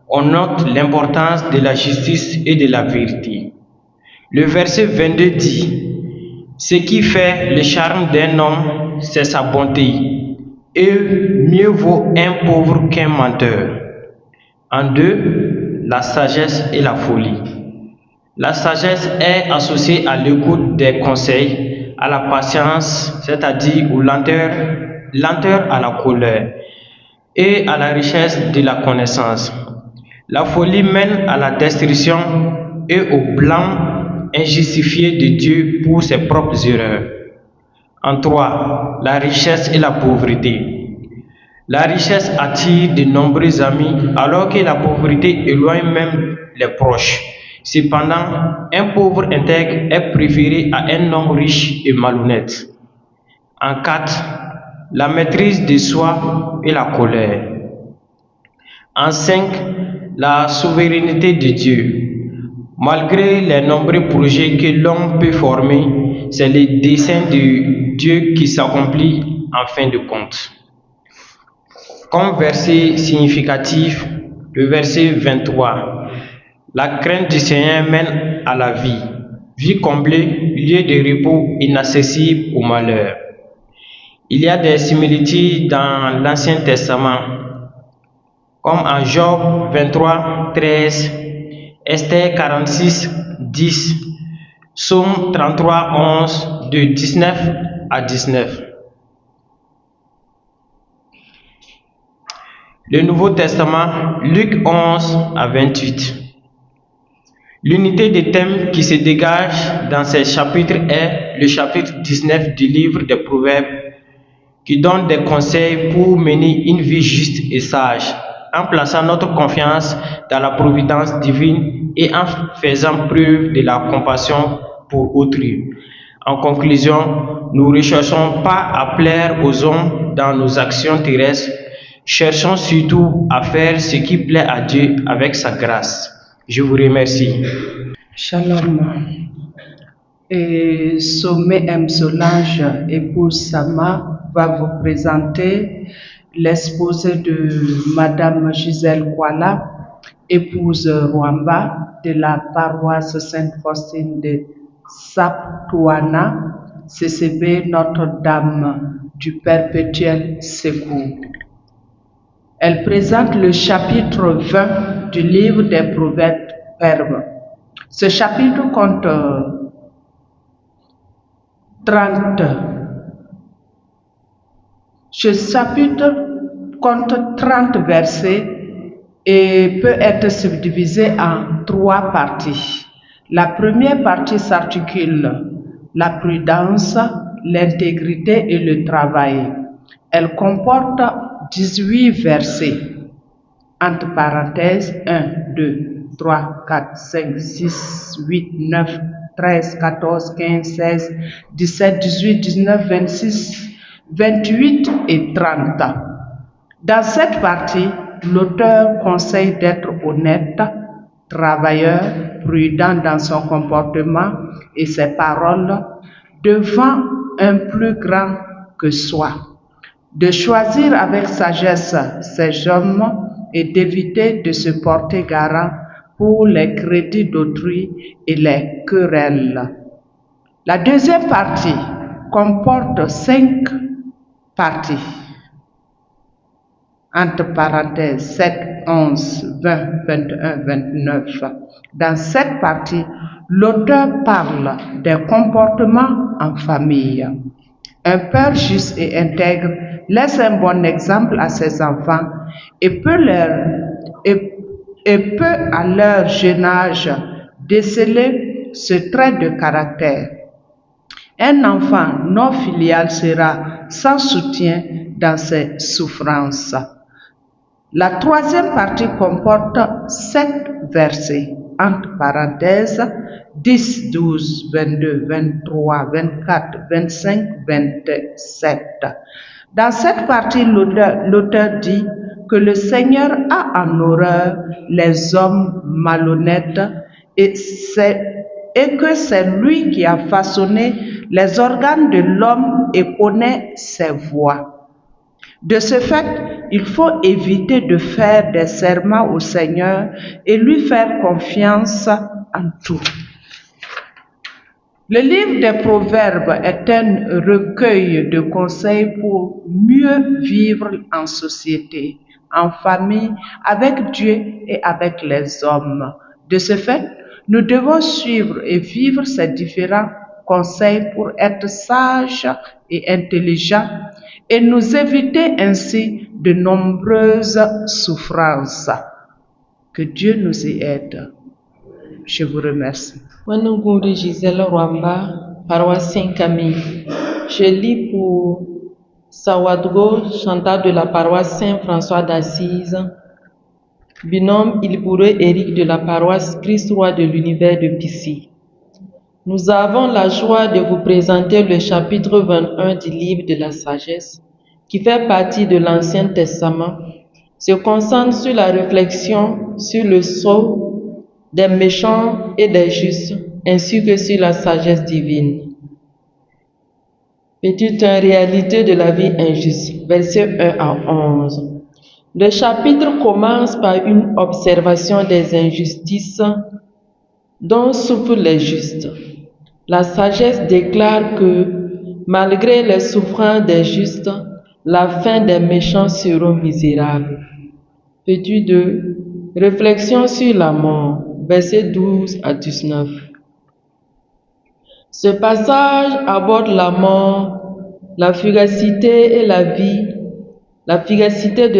On note l'importance de la justice et de la vérité. Le verset 22 dit: ce qui fait le charme d'un homme, c'est sa bonté. Et mieux vaut un pauvre qu'un menteur. En deux, la sagesse et la folie. La sagesse est associée à l'écoute des conseils, à la patience, c'est-à-dire aux lenteur à la colère, et à la richesse de la connaissance. La folie mène à la destruction et au blâme injustifié de Dieu pour ses propres erreurs. En trois, la richesse et la pauvreté. La richesse attire de nombreux amis alors que la pauvreté éloigne même les proches. Cependant, un pauvre intègre est préféré à un homme riche et malhonnête. En quatre, la maîtrise de soi et la colère. En cinq, la souveraineté de Dieu. Malgré les nombreux projets que l'homme peut former, c'est le dessein de Dieu qui s'accomplit en fin de compte. Comme verset significatif, le verset 23. La crainte du Seigneur mène à la vie, vie comblée, lieu de repos inaccessible au malheur. Il y a des similitudes dans l'Ancien Testament, comme en Job 23, 13, Esther 46, 10, Psaume 33, 11, de 19 à 19. Le Nouveau Testament, Luc 11 à 28. L'unité des thèmes qui se dégage dans ces chapitres est le chapitre 19 du livre des Proverbes, qui donne des conseils pour mener une vie juste et sage, en plaçant notre confiance dans la providence divine et en faisant preuve de la compassion pour autrui. En conclusion, nous ne recherchons pas à plaire aux hommes dans nos actions terrestres, cherchons surtout à faire ce qui plaît à Dieu avec sa grâce. Je vous remercie. Shalom. Et Sommet M. Solange, épouse Sama, va vous présenter l'exposé de Madame Gisèle Kuala, épouse Rwamba de la paroisse Sainte-Faustine de Saptouana, CCB Notre-Dame du Perpétuel Secours. Elle présente le chapitre 20 du livre des Proverbes. Ce chapitre compte 30 versets et peut être subdivisé en 3 parties. La première partie s'articule la prudence, l'intégrité et le travail. Elle comporte 18 versets, entre parenthèses 1, 2, 3, 4, 5, 6, 8, 9, 13, 14, 15, 16, 17, 18, 19, 26, 28 et 30. Dans cette partie, l'auteur conseille d'être honnête, travailleur, prudent dans son comportement et ses paroles, devant un plus grand que soi, de choisir avec sagesse ses hommes et d'éviter de se porter garant pour les crédits d'autrui et les querelles. La deuxième partie comporte 5 parties, entre parenthèses 7, 11, 20, 21, 29. Dans cette partie, l'auteur parle des comportements en famille. Un père juste et intègre laisse un bon exemple à ses enfants et peut à leur jeune âge déceler ce trait de caractère. Un enfant non filial sera sans soutien dans ses souffrances. La troisième partie comporte 7 versets, entre parenthèses 10, 12, 22, 23, 24, 25, 27. Dans cette partie, l'auteur dit que le Seigneur a en horreur les hommes malhonnêtes et que c'est lui qui a façonné les organes de l'homme et connaît ses voies. De ce fait, il faut éviter de faire des serments au Seigneur et lui faire confiance en tout. Le livre des Proverbes est un recueil de conseils pour mieux vivre en société, en famille, avec Dieu et avec les hommes. De ce fait, nous devons suivre et vivre ces différents conseils pour être sages et intelligents et nous éviter ainsi de nombreuses souffrances. Que Dieu nous y aide. Je vous remercie. Wanungu Gisèle Rwamba, paroisse Saint-Camille. Je lis pour Sawadgo, chanteur de la paroisse Saint-François d'Assise, binôme Ilboureux Éric de la paroisse Christ-Roi de l'univers de Pissy. Nous avons la joie de vous présenter le chapitre 21 du livre de la sagesse, qui fait partie de l'Ancien Testament, se concentre sur la réflexion sur le sort des méchants et des justes, ainsi que sur la sagesse divine. Petite réalité de la vie injuste, versets 1 à 11. Le chapitre commence par une observation des injustices dont souffrent les justes. La sagesse déclare que, malgré les souffrances des justes, la fin des méchants sera misérable. Petit 2. Réflexion sur la mort, versets 12 à 19. Ce passage aborde la mort, la fugacité de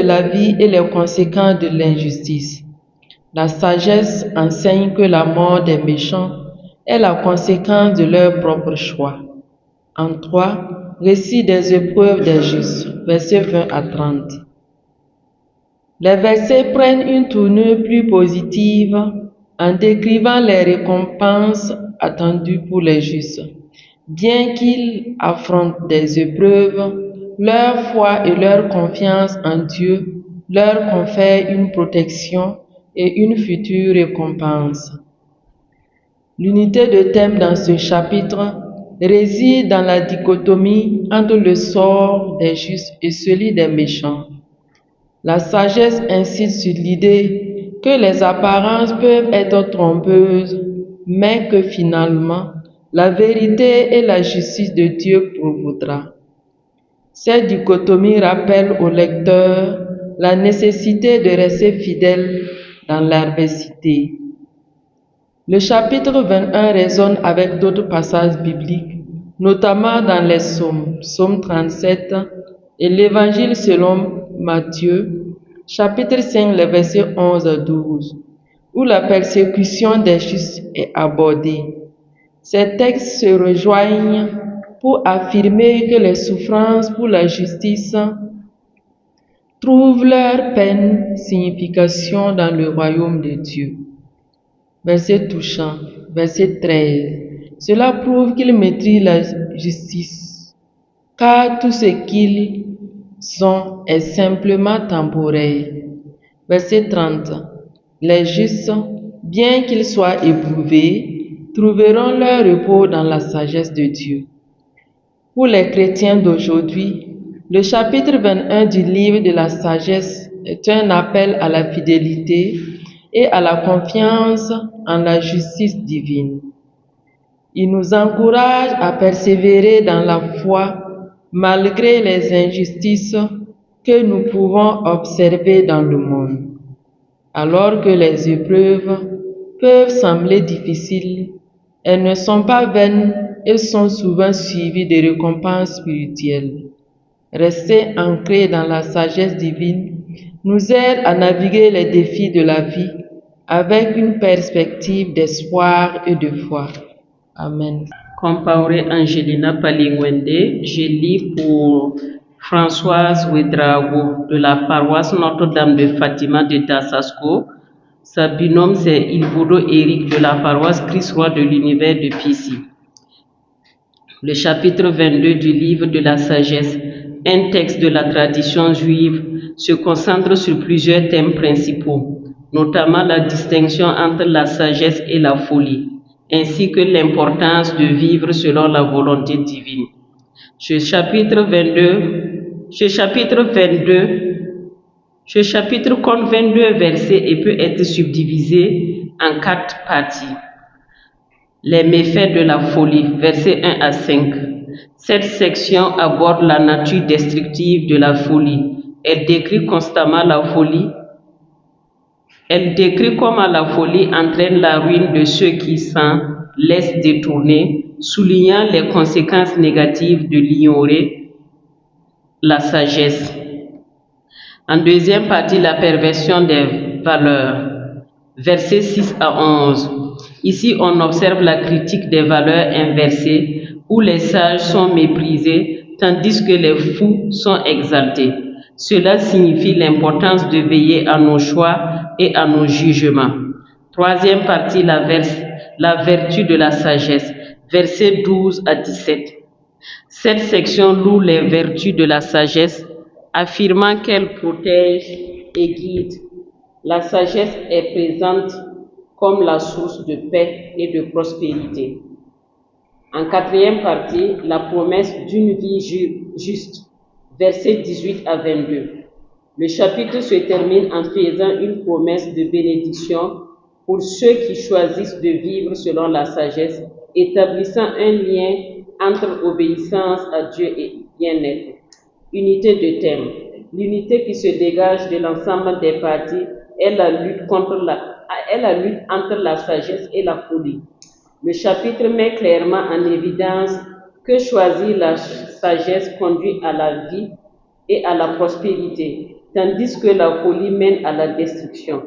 la vie et les conséquences de l'injustice. La sagesse enseigne que la mort des méchants est la conséquence de leur propre choix. En 3, récit des épreuves des justes, versets 20 à 30. Les versets prennent une tournure plus positive en décrivant les récompenses attendues pour les justes. Bien qu'ils affrontent des épreuves, leur foi et leur confiance en Dieu leur confèrent une protection et une future récompense. L'unité de thème dans ce chapitre réside dans la dichotomie entre le sort des justes et celui des méchants. La sagesse insiste sur l'idée que les apparences peuvent être trompeuses, mais que finalement, la vérité et la justice de Dieu prévaudra. Cette dichotomie rappelle au lecteur la nécessité de rester fidèle dans l'adversité. Le chapitre 21 résonne avec d'autres passages bibliques, notamment dans les psaumes, psaume 37 et l'évangile selon Matthieu, chapitre 5, les versets 11 à 12, où la persécution des justes est abordée. Ces textes se rejoignent pour affirmer que les souffrances pour la justice trouvent leur pleine signification dans le royaume de Dieu. Verset touchant, verset 13. Cela prouve qu'ils maîtrisent la justice, car tout ce qu'ils sont est simplement temporaire. Verset 30. Les justes, bien qu'ils soient éprouvés, trouveront leur repos dans la sagesse de Dieu. Pour les chrétiens d'aujourd'hui, le chapitre 21 du livre de la sagesse est un appel à la fidélité et à la confiance en la justice divine. Il nous encourage à persévérer dans la foi malgré les injustices que nous pouvons observer dans le monde. Alors que les épreuves peuvent sembler difficiles, elles ne sont pas vaines et sont souvent suivies de récompenses spirituelles. Rester ancré dans la sagesse divine nous aide à naviguer les défis de la vie avec une perspective d'espoir et de foi. Amen. Compaoré Angelina Palingwende, je lis pour Françoise Ouedraogo de la paroisse Notre-Dame de Fatima de Dasasko. Sa binôme c'est Ilboureux Éric de la paroisse Christ-Roi de l'univers de Pissy. Le chapitre 22 du livre de la sagesse un texte de la tradition juive, se concentre sur plusieurs thèmes principaux, notamment la distinction entre la sagesse et la folie, ainsi que l'importance de vivre selon la volonté divine. Ce chapitre compte 22 versets et peut être subdivisé en 4 parties. Les méfaits de la folie, versets 1 à 5. Cette section aborde la nature destructive de la folie. Elle décrit comment la folie entraîne la ruine de ceux qui s'en laissent détourner, soulignant les conséquences négatives de l'ignorer la sagesse. En deuxième partie, la perversion des valeurs, versets 6 à 11. Ici, on observe la critique des valeurs inversées, où les sages sont méprisés, tandis que les fous sont exaltés. Cela signifie l'importance de veiller à nos choix et à nos jugements. Troisième partie, la vertu de la sagesse, versets 12 à 17. Cette section loue les vertus de la sagesse, affirmant qu'elle protège et guide. La sagesse est présente comme la source de paix et de prospérité. En quatrième partie, la promesse d'une vie juste, versets 18 à 22. Le chapitre se termine en faisant une promesse de bénédiction pour ceux qui choisissent de vivre selon la sagesse, établissant un lien entre obéissance à Dieu et bien-être. Unité de thème. L'unité qui se dégage de l'ensemble des parties est la lutte entre la sagesse et la folie. Le chapitre met clairement en évidence que choisir la sagesse conduit à la vie et à la prospérité, tandis que la folie mène à la destruction.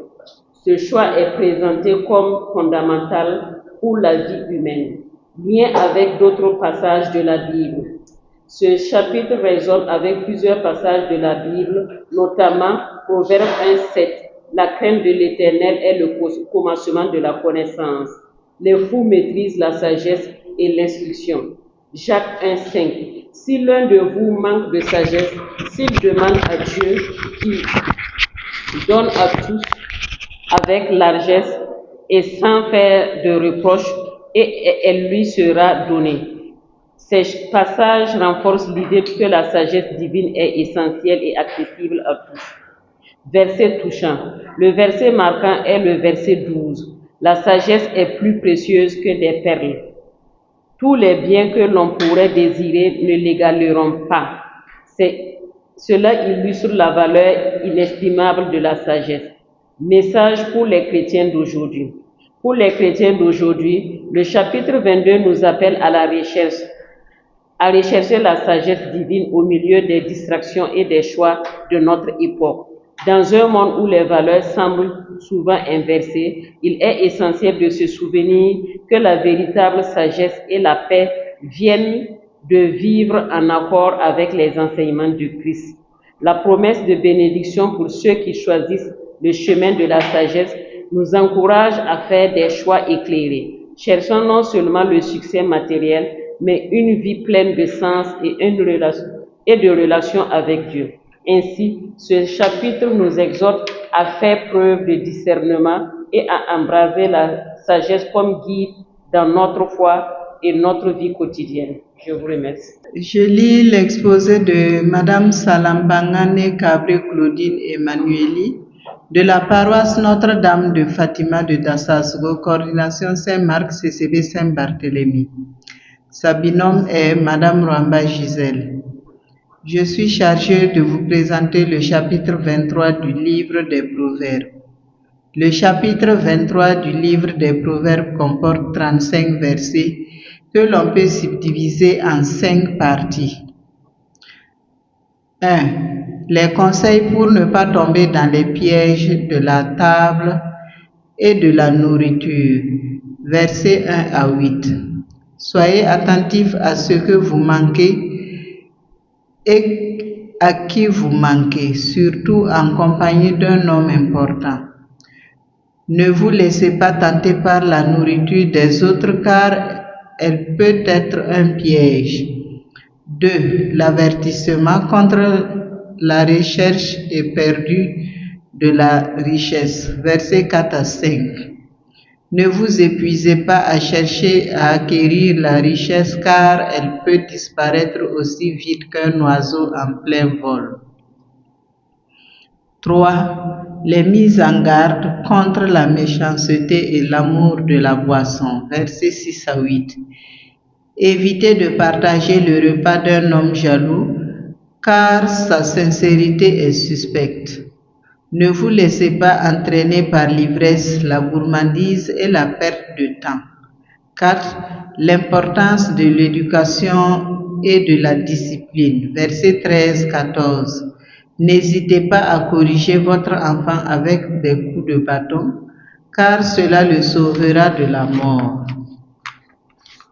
Ce choix est présenté comme fondamental pour la vie humaine, lien avec d'autres passages de la Bible. Ce chapitre résonne avec plusieurs passages de la Bible, notamment Proverbe 1:7. La crainte de l'Éternel est le commencement de la connaissance. Les fous maîtrisent la sagesse et l'instruction. Jacques 1:5. Si l'un de vous manque de sagesse, s'il demande à Dieu qui donne à tous avec largesse et sans faire de reproches, et elle lui sera donnée. Ces passages renforcent l'idée que la sagesse divine est essentielle et accessible à tous. Verset touchant. Le verset marquant est le verset 12. La sagesse est plus précieuse que des perles. Tous les biens que l'on pourrait désirer ne l'égaleront pas. Cela illustre la valeur inestimable de la sagesse. Message pour les chrétiens d'aujourd'hui. Pour les chrétiens d'aujourd'hui, le chapitre 22 nous appelle à rechercher la sagesse divine au milieu des distractions et des choix de notre époque. Dans un monde où les valeurs semblent souvent inversées, il est essentiel de se souvenir que la véritable sagesse et la paix viennent de vivre en accord avec les enseignements du Christ. La promesse de bénédiction pour ceux qui choisissent le chemin de la sagesse nous encourage à faire des choix éclairés. Cherchons non seulement le succès matériel, mais une vie pleine de sens et de relations avec Dieu. Ainsi, ce chapitre nous exhorte à faire preuve de discernement et à embraser la sagesse comme guide dans notre foi et notre vie quotidienne. Je vous remercie. Je lis l'exposé de Madame Salambangane Cabré Claudine Emmanueli de la paroisse Notre-Dame de Fatima de Dassasgo, coordination Saint-Marc, CCB Saint-Barthélemy. Sa binôme est Madame Rwamba Gisèle. Je suis chargée de vous présenter le chapitre 23 du livre des Proverbes. Le chapitre 23 du livre des Proverbes comporte 35 versets que l'on peut subdiviser en 5 parties. 1. Les conseils pour ne pas tomber dans les pièges de la table et de la nourriture. Versets 1 à 8. Soyez attentifs à ce que vous manquez et à qui vous manquez, surtout en compagnie d'un homme important. Ne vous laissez pas tenter par la nourriture des autres car elle peut être un piège. 2. L'avertissement contre la recherche éperdue de la richesse. Versets 4 à 5. Ne vous épuisez pas à chercher à acquérir la richesse car elle peut disparaître aussi vite qu'un oiseau en plein vol. 3. Les mises en garde contre la méchanceté et l'amour de la boisson. Versets 6 à 8. Évitez de partager le repas d'un homme jaloux, car sa sincérité est suspecte. Ne vous laissez pas entraîner par l'ivresse, la gourmandise et la perte de temps. 4. L'importance de l'éducation et de la discipline. Versets 13-14. N'hésitez pas à corriger votre enfant avec des coups de bâton, car cela le sauvera de la mort.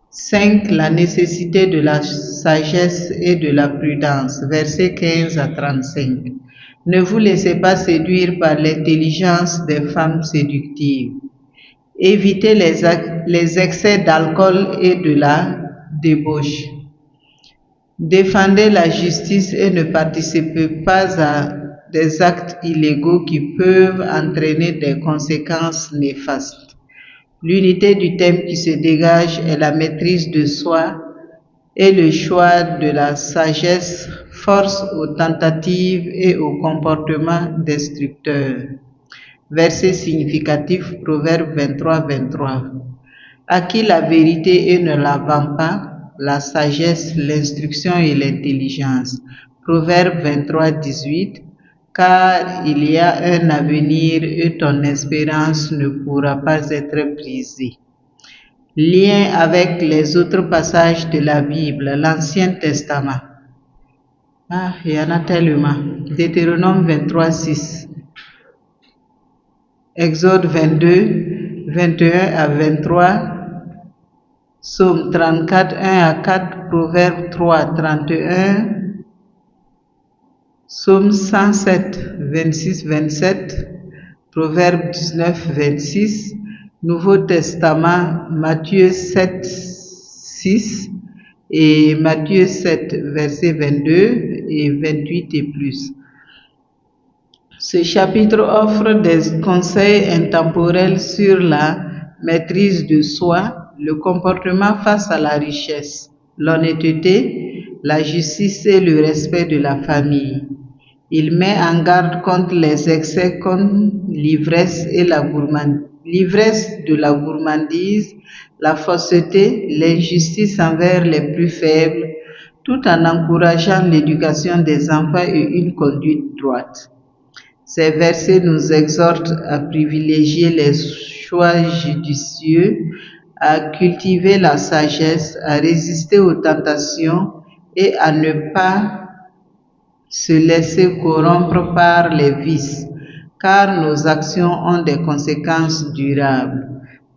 5. La nécessité de la sagesse et de la prudence. Versets 15 à 35. Ne vous laissez pas séduire par l'intelligence des femmes séductives. Évitez les excès d'alcool et de la débauche. Défendez la justice et ne participez pas à des actes illégaux qui peuvent entraîner des conséquences néfastes. L'unité du thème qui se dégage est la maîtrise de soi et le choix de la sagesse force aux tentatives et aux comportements destructeurs. Verset significatif, Proverbe 23-23. Acquis la vérité et ne la vend pas, la sagesse, l'instruction et l'intelligence. Proverbe 23-18. Car il y a un avenir et ton espérance ne pourra pas être brisée. Lien avec les autres passages de la Bible, l'Ancien Testament. Il y en a tellement. Deutéronome 23-6. Exode 22, 21 à 23. Psaume 34, 1 à 4. Proverbe 3, 31. Psaume 107, 26, 27. Proverbe 19, 26. Nouveau Testament, Matthieu 7, 6 et Matthieu 7, versets 22 et 28 et plus. Ce chapitre offre des conseils intemporels sur la maîtrise de soi, le comportement face à la richesse, l'honnêteté, la justice et le respect de la famille. Il met en garde contre les excès comme l'ivresse et l'ivresse de la gourmandise, la fausseté, l'injustice envers les plus faibles, tout en encourageant l'éducation des enfants et une conduite droite. Ces versets nous exhortent à privilégier les choix judicieux, à cultiver la sagesse, à résister aux tentations et à ne pas se laisser corrompre par les vices, car nos actions ont des conséquences durables.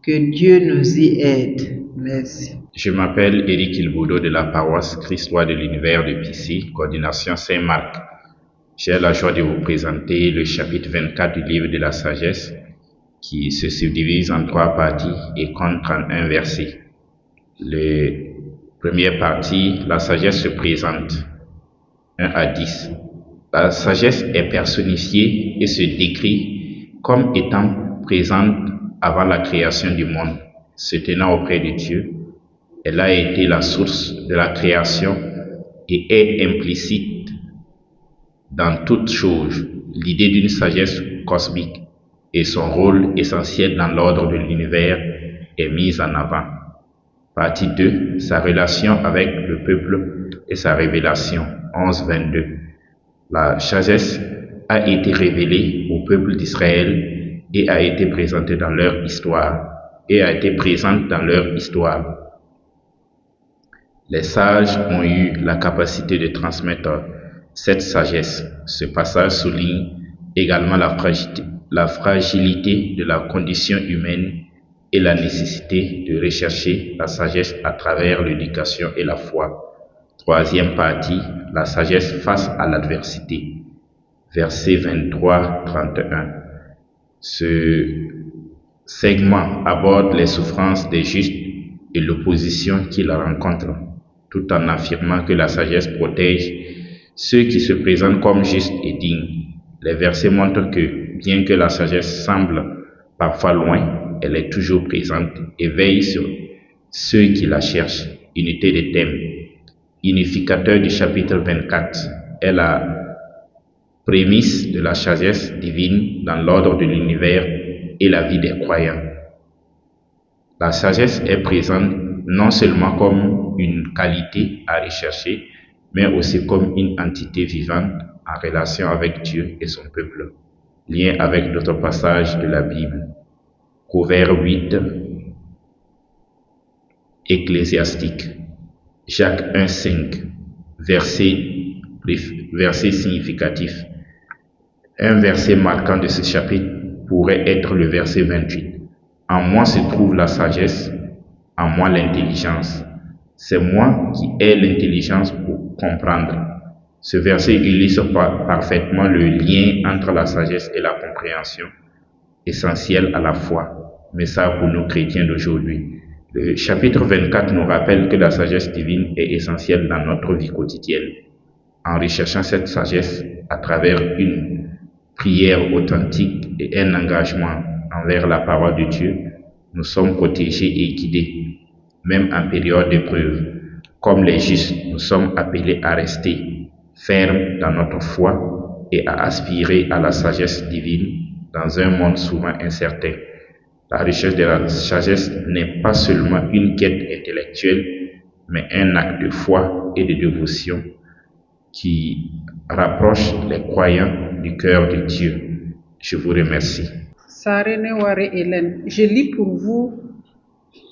Que Dieu nous y aide. Merci. Je m'appelle Éric Ilboudo de la paroisse Christ-Roi de l'univers de Pissy, coordination Saint-Marc. J'ai la joie de vous présenter le chapitre 24 du livre de la sagesse, qui se subdivise en 3 parties et compte 31 versets. La première partie, la sagesse se présente, 1 à 10. La sagesse est personnifiée et se décrit comme étant présente avant la création du monde, se tenant auprès de Dieu. Elle a été la source de la création et est implicite dans toute chose. L'idée d'une sagesse cosmique et son rôle essentiel dans l'ordre de l'univers est mise en avant. Partie 2, sa relation avec le peuple et sa révélation, 11-22. La sagesse a été révélée au peuple d'Israël et a été présentée dans leur histoire, Les sages ont eu la capacité de transmettre cette sagesse. Ce passage souligne également la fragilité de la condition humaine et la nécessité de rechercher la sagesse à travers l'éducation et la foi. Troisième partie, la sagesse face à l'adversité. Verset 23-31. Ce segment aborde les souffrances des justes et l'opposition qu'ils rencontrent. tout en affirmant que la sagesse protège ceux qui se présentent comme justes et dignes. Les versets montrent que, bien que la sagesse semble parfois loin, elle est toujours présente et veille sur ceux qui la cherchent. Unité des thèmes. Unificateur du chapitre 24 est la prémisse de la sagesse divine dans l'ordre de l'univers et la vie des croyants. La sagesse est présente non seulement comme une qualité à rechercher, mais aussi comme une entité vivante en relation avec Dieu et son peuple. Lien avec d'autres passages de la Bible. Proverbe 8, Ecclésiastique, Jacques 1,5, verset significatif. Un verset marquant de ce chapitre pourrait être le verset 28. En moi se trouve la sagesse, en moi l'intelligence. C'est moi qui ai l'intelligence pour comprendre. Ce verset illustre parfaitement le lien entre la sagesse et la compréhension, essentiel à la foi, message pour nous chrétiens d'aujourd'hui. Le chapitre 24 nous rappelle que la sagesse divine est essentielle dans notre vie quotidienne. En recherchant cette sagesse à travers une prière authentique et un engagement envers la parole de Dieu, nous sommes protégés et guidés, même en période d'épreuve. Comme les justes, nous sommes appelés à rester fermes dans notre foi et à aspirer à la sagesse divine dans un monde souvent incertain. La recherche de la sagesse n'est pas seulement une quête intellectuelle, mais un acte de foi et de dévotion qui rapproche les croyants du cœur de Dieu. Je vous remercie. Sarene Ware Hélène, je lis pour vous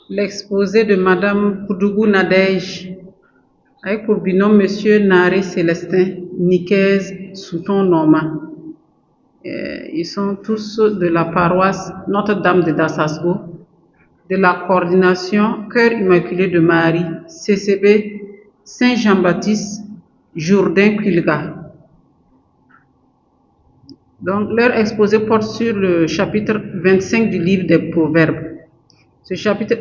l'exposé de Madame Koudougou Nadège, avec pour binôme Monsieur Naré Célestin Nicaise Souton Norma. Ils sont tous de la paroisse Notre-Dame de Dassasgo, de la coordination Cœur Immaculé de Marie, CCB Saint-Jean-Baptiste, Jourdain Quilga. Donc, leur exposé porte sur le chapitre 25 du livre des Proverbes. Ce chapitre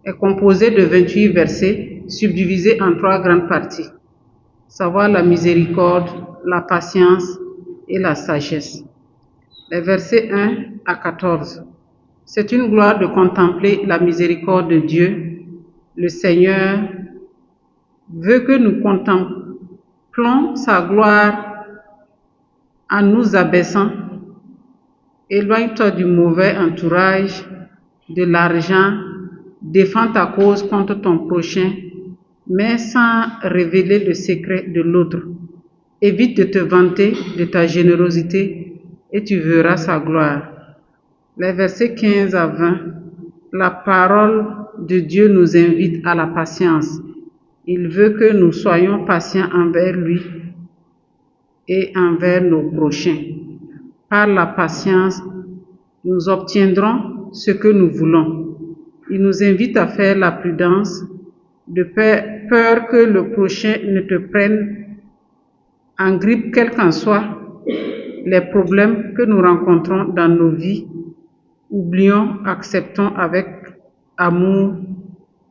est composé de 28 versets, subdivisés en 3 grandes parties, savoir la miséricorde, la patience et la sagesse. Les versets 1 à 14. C'est une gloire de contempler la miséricorde de Dieu. Le Seigneur veut que nous contemplons sa gloire en nous abaissant. Éloigne-toi du mauvais entourage, de l'argent, défends ta cause contre ton prochain, mais sans révéler le secret de l'autre. Évite de te vanter de ta générosité et tu verras sa gloire. Les versets 15 à 20, la parole de Dieu nous invite à la patience. Il veut que nous soyons patients envers lui et envers nos prochains. Par la patience, nous obtiendrons ce que nous voulons. Il nous invite à faire la prudence, de peur que le prochain ne te prenne en grippe, quels qu'en soient les problèmes que nous rencontrons dans nos vies. Oublions, acceptons avec amour,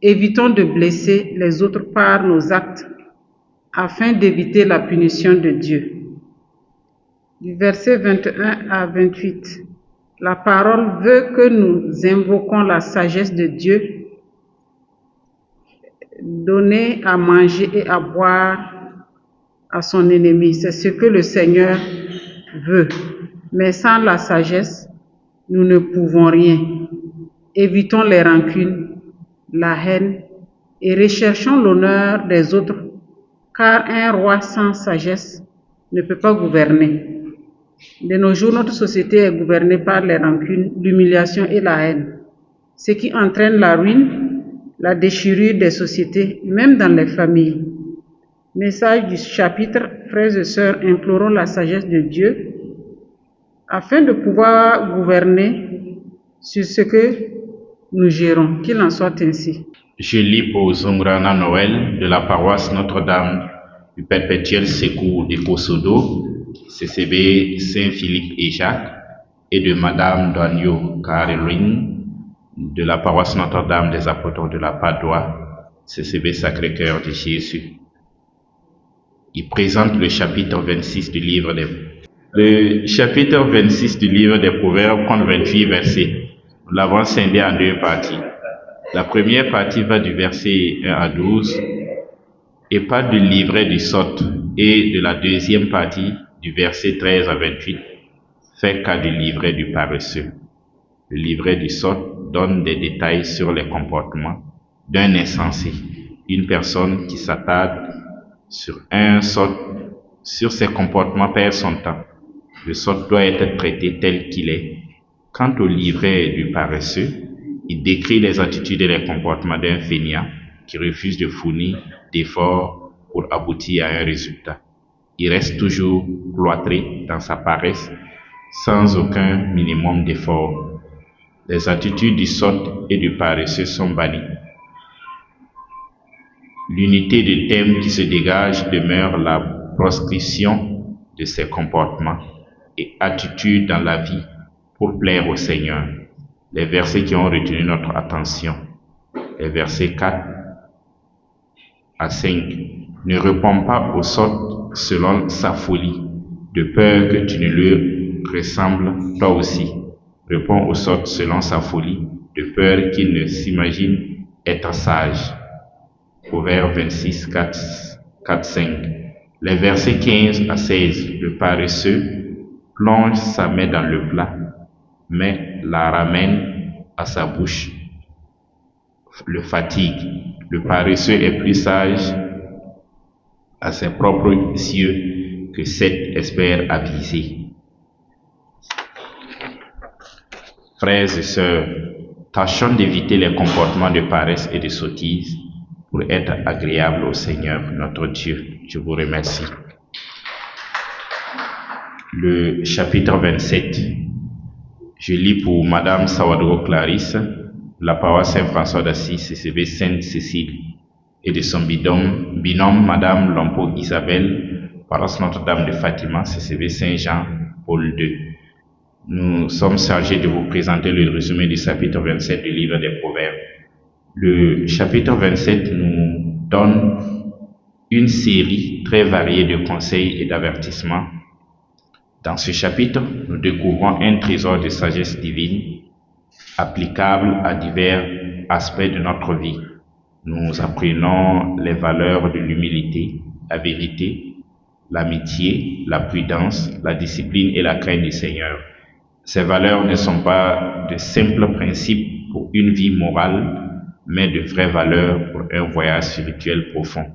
évitons de blesser les autres par nos actes afin d'éviter la punition de Dieu. Du verset 21 à 28, la parole veut que nous invoquons la sagesse de Dieu, donner à manger et à boire à son ennemi. C'est ce que le Seigneur veut. Mais sans la sagesse, nous ne pouvons rien. Évitons les rancunes, la haine et recherchons l'honneur des autres, car un roi sans sagesse ne peut pas gouverner. De nos jours, notre société est gouvernée par les rancunes, l'humiliation et la haine, ce qui entraîne la ruine, la déchirure des sociétés, même dans les familles. Message du chapitre, frères et sœurs, implorons la sagesse de Dieu afin de pouvoir gouverner sur ce que nous gérons, qu'il en soit ainsi. Je lis pour Zungrana Noël de la paroisse Notre-Dame du Perpétuel Secours de Kosodo, CCB Saint-Philippe et Jacques, et de Madame Douagneau Caroline de la paroisse Notre-Dame des Apôtres de la Padoie, CCB Sacré-Cœur de Jésus. Il présente le chapitre 26 du livre des Proverbes. Le chapitre 26 du livre des Proverbes compte 28 versets. Nous l'avons scindé en deux parties. La première partie va du verset 1 à 12 et parle du livret du sot, et de la deuxième partie, du verset 13 à 28, fait cas du livret du paresseux. Le livret du sot donne des détails sur les comportements d'un insensé, une personne qui s'attarde sur un sot, sur ses comportements perd son temps. Le sot doit être traité tel qu'il est. Quant au livret du paresseux, il décrit les attitudes et les comportements d'un fainéant qui refuse de fournir d'efforts pour aboutir à un résultat. Il reste toujours cloîtré dans sa paresse, sans aucun minimum d'effort. Les attitudes du sot et du paresseux sont bannies. L'unité de thème qui se dégage demeure la proscription de ses comportements et attitudes dans la vie pour plaire au Seigneur. Les versets qui ont retenu notre attention, les versets 4 à 5. Ne réponds pas au sot selon sa folie, de peur que tu ne lui ressembles toi aussi. Réponds au sot selon sa folie, de peur qu'il ne s'imagine être sage. Proverbe 26, 4, 5. Les versets 15 à 16. Le paresseux plonge sa main dans le plat, mais la ramène à sa bouche. Le fatigue. Le paresseux est plus sage à ses propres yeux que cet espère aviser. Frères et sœurs, tâchons d'éviter les comportements de paresse et de sottise pour être agréables au Seigneur notre Dieu. Je vous remercie. Le chapitre 27. Je lis pour Madame Sawadro Clarisse, la paroisse Saint-François d'Assise, CCB Sainte-Cécile, et de son binôme Madame Lompo Isabelle, paroisse Notre-Dame de Fatima, CCB Saint-Jean-Paul II. Nous sommes chargés de vous présenter le résumé du chapitre 27 du livre des Proverbes. Le chapitre 27 nous donne une série très variée de conseils et d'avertissements. Dans ce chapitre, nous découvrons un trésor de sagesse divine applicable à divers aspects de notre vie. Nous apprenons les valeurs de l'humilité, la vérité, l'amitié, la prudence, la discipline et la crainte du Seigneur. Ces valeurs ne sont pas de simples principes pour une vie morale, mais de vraies valeurs pour un voyage spirituel profond.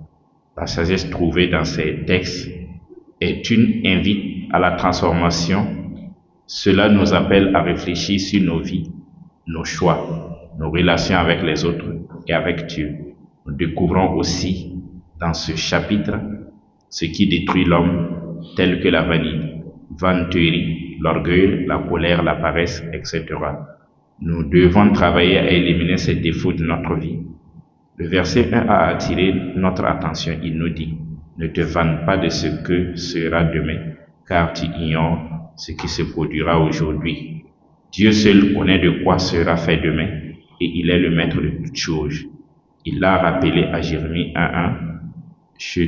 La sagesse trouvée dans ces textes est une invite à la transformation. Cela nous appelle à réfléchir sur nos vies, nos choix, nos relations avec les autres et avec Dieu. Nous découvrons aussi dans ce chapitre ce qui détruit l'homme, tel que la vaniterie, l'orgueil, la colère, la paresse, etc. Nous devons travailler à éliminer ces défauts de notre vie. Le verset 1 a attiré notre attention. Il nous dit: ne te vante pas de ce que sera demain, car tu ignores ce qui se produira aujourd'hui. Dieu seul connaît de quoi sera fait demain, et il est le maître de toutes choses. Il l'a rappelé à Jérémie 1:1. Je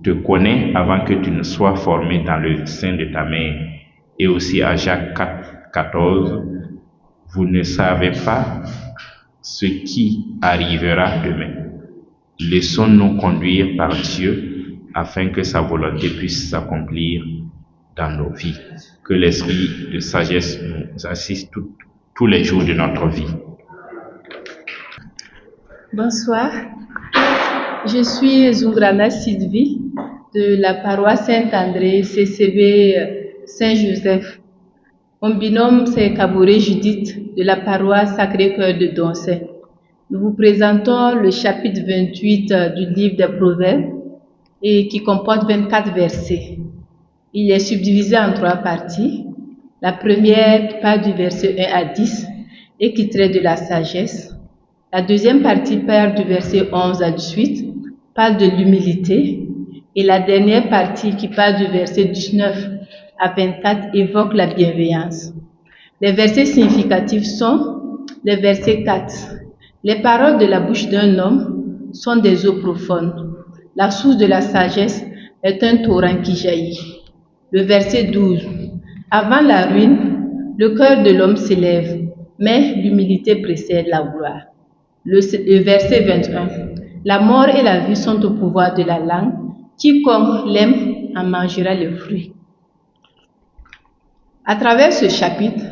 te connais avant que tu ne sois formé dans le sein de ta mère. Et aussi à Jacques 4:14. Vous ne savez pas ce qui arrivera demain. Laissons-nous conduire par Dieu afin que sa volonté puisse s'accomplir dans nos vies. Que l'esprit de sagesse nous assiste tous les jours de notre vie. Bonsoir, je suis Zungrana Sylvie de la paroisse Saint-André, CCB Saint-Joseph. Mon binôme, c'est Kabouré Judith de la paroisse Sacré-Cœur de Doncey. Nous vous présentons le chapitre 28 du livre des Proverbes et qui comporte 24 versets. Il est subdivisé en 3 parties. La première qui part du verset 1 à 10 et qui traite de la sagesse. La deuxième partie part du verset 11 à 18, parle de l'humilité. Et la dernière partie qui part du verset 19 à 24 évoque la bienveillance. Les versets significatifs sont les versets 4. Les paroles de la bouche d'un homme sont des eaux profondes. La source de la sagesse est un torrent qui jaillit. Le verset 12. Avant la ruine, le cœur de l'homme s'élève, mais l'humilité précède la gloire. Le verset 21. La mort et la vie sont au pouvoir de la langue. Quiconque l'aime en mangera le fruit. À travers ce chapitre,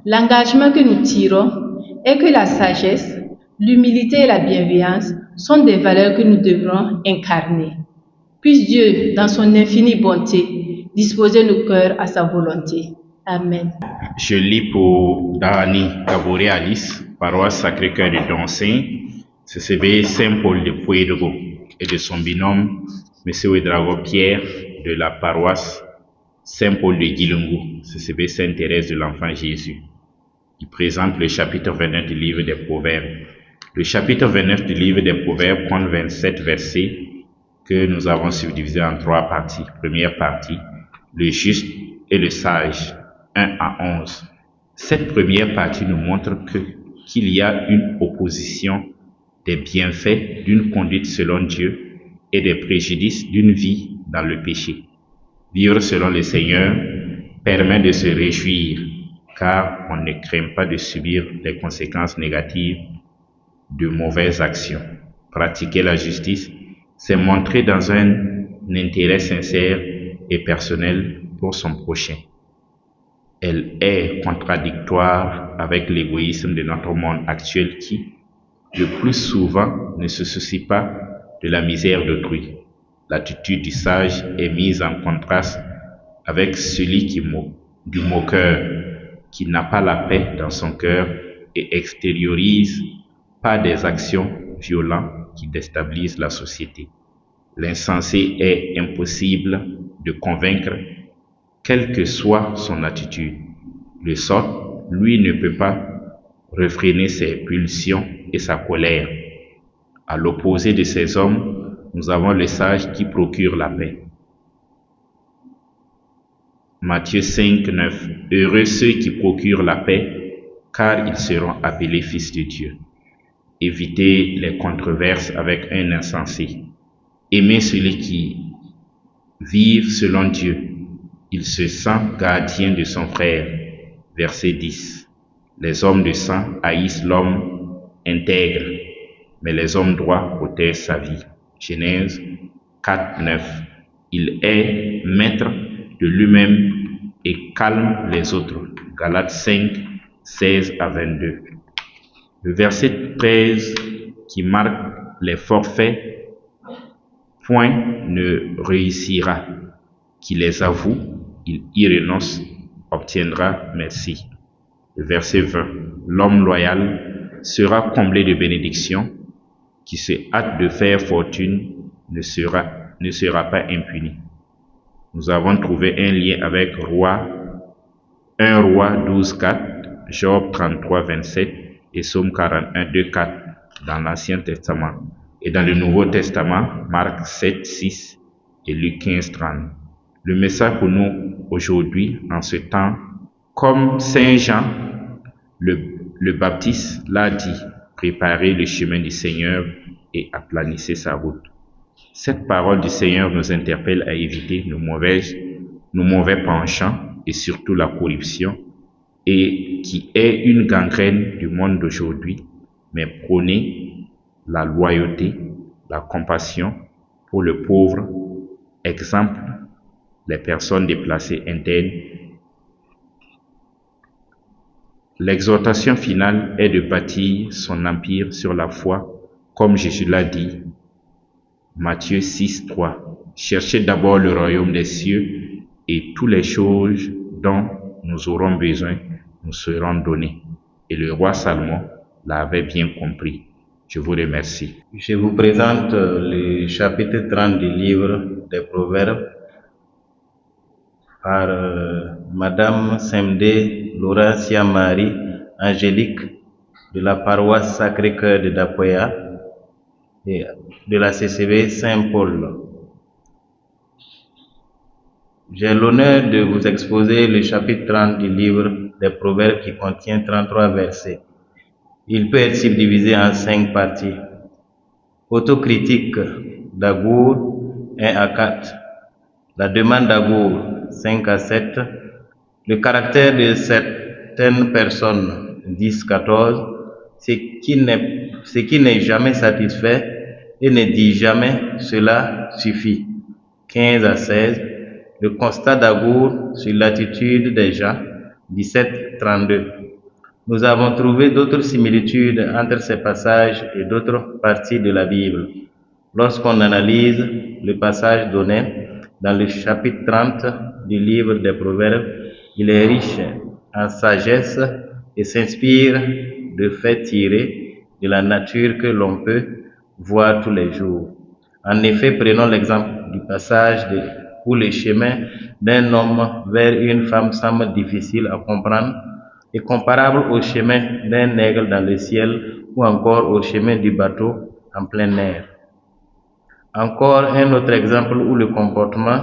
l'engagement que nous tirons est que la sagesse, l'humilité et la bienveillance sont des valeurs que nous devrons incarner. Puisse Dieu, dans son infinie bonté, disposer nos cœurs à sa volonté. Amen. Je lis pour Dani Kabouré Alice, paroisse Sacré-Cœur de Doncin, CCB Saint-Paul de Puergo, et de son binôme, M. Ouedraogo Pierre, de la paroisse Saint-Paul de Guilungu, CCB Sainte-Thérèse de l'Enfant Jésus. Il présente le chapitre 29 du livre des Proverbes. Le chapitre 29 du livre des Proverbes compte 27 versets que nous avons subdivisés en 3 parties. Première partie, le juste et le sage, 1 à 11. Cette première partie nous montre qu'il y a une opposition des bienfaits d'une conduite selon Dieu et des préjudices d'une vie dans le péché. Vivre selon le Seigneur permet de se réjouir, car on ne craint pas de subir les conséquences négatives de mauvaises actions. Pratiquer la justice, c'est montrer dans un intérêt sincère et personnel pour son prochain. Elle est contradictoire avec l'égoïsme de notre monde actuel qui, le plus souvent, ne se soucie pas de la misère d'autrui. L'attitude du sage est mise en contraste avec celui du moqueur, qui n'a pas la paix dans son cœur et extériorise par des actions violentes qui déstabilisent la société. L'insensé est impossible de convaincre, quelle que soit son attitude. Le sot, lui, ne peut pas réfréner ses pulsions et sa colère. À l'opposé de ces hommes, nous avons le sage qui procure la paix. Matthieu 5, 9. Heureux ceux qui procurent la paix, car ils seront appelés fils de Dieu. Évitez les controverses avec un insensé. Aimez celui qui vit selon Dieu. Il se sent gardien de son frère. Verset 10. Les hommes de sang haïssent l'homme intègre, mais les hommes droits protègent sa vie. Genèse 4, 9. Il est maître de lui-même et calme les autres. Galates 5, 16 à 22. Le verset 13 qui marque les forfaits, point ne réussira. Qui les avoue, il y renonce, obtiendra merci. Le verset 20. L'homme loyal sera comblé de bénédictions, qui se hâte de faire fortune ne sera pas impuni. Nous avons trouvé un lien avec 1 Roi 12, 4, Job 33, 27 et Psaume 41, 2, 4 dans l'Ancien Testament. Et dans le Nouveau Testament, Marc 7, 6 et Luc 15, 30. Le message pour nous aujourd'hui, en ce temps, comme Saint Jean le Baptiste l'a dit, préparez le chemin du Seigneur et aplanissez sa route. Cette parole du Seigneur nous interpelle à éviter nos mauvais penchants et surtout la corruption, et qui est une gangrène du monde d'aujourd'hui, mais prôner la loyauté, la compassion pour le pauvre, exemple, les personnes déplacées internes. L'exhortation finale est de bâtir son empire sur la foi, comme Jésus l'a dit. Matthieu 6, 3. Cherchez d'abord le royaume des cieux et toutes les choses dont nous aurons besoin nous seront données. Et le roi Salomon l'avait bien compris. Je vous remercie. Je vous présente le chapitre 30 du livre des Proverbes par Madame Semdé Laurancia Marie Angélique de la paroisse Sacré-Cœur de Dapoya et de la CCB Saint-Paul. J'ai l'honneur de vous exposer le chapitre 30 du livre des Proverbes qui contient 33 versets. Il peut être subdivisé en 5 parties. Autocritique d'Agour 1 à 4. La demande d'Agour 5 à 7. Le caractère de certaines personnes 10-14. Ce qui n'est jamais satisfait et ne dit jamais cela suffit 15 à 16. Le constat d'Agour sur l'attitude des gens 17-32. Nous avons trouvé d'autres similitudes entre ces passages et d'autres parties de la Bible. Lorsqu'on analyse le passage donné dans le chapitre 30 du livre des Proverbes, il est riche en sagesse et s'inspire de faits tirés de la nature que l'on peut voir tous les jours. En effet, prenons l'exemple du passage où le chemin d'un homme vers une femme semble difficile à comprendre et comparable au chemin d'un aigle dans le ciel ou encore au chemin du bateau en plein air. Encore un autre exemple où le comportement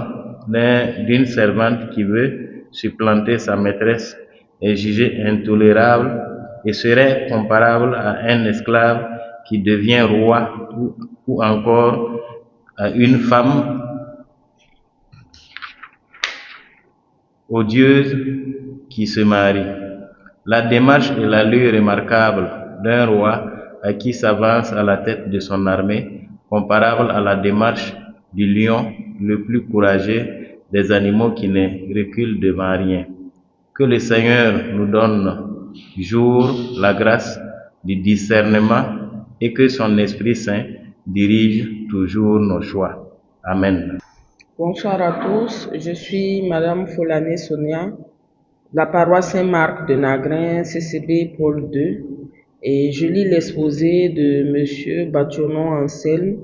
d'une servante qui veut supplanter sa maîtresse est jugé intolérable et serait comparable à un esclave qui devient roi ou encore à une femme odieuse qui se marie. La démarche et l'allure remarquable d'un roi à qui s'avance à la tête de son armée, comparable à la démarche du lion le plus courageux des animaux qui ne recule devant rien. Que le Seigneur nous donne jour la grâce du discernement et que son Esprit Saint dirige toujours nos choix. Amen. Bonsoir à tous, je suis Madame Folane Sonia, la paroisse Saint-Marc de Nagrin, CCB Paul II, et je lis l'exposé de Monsieur Bationon Anselme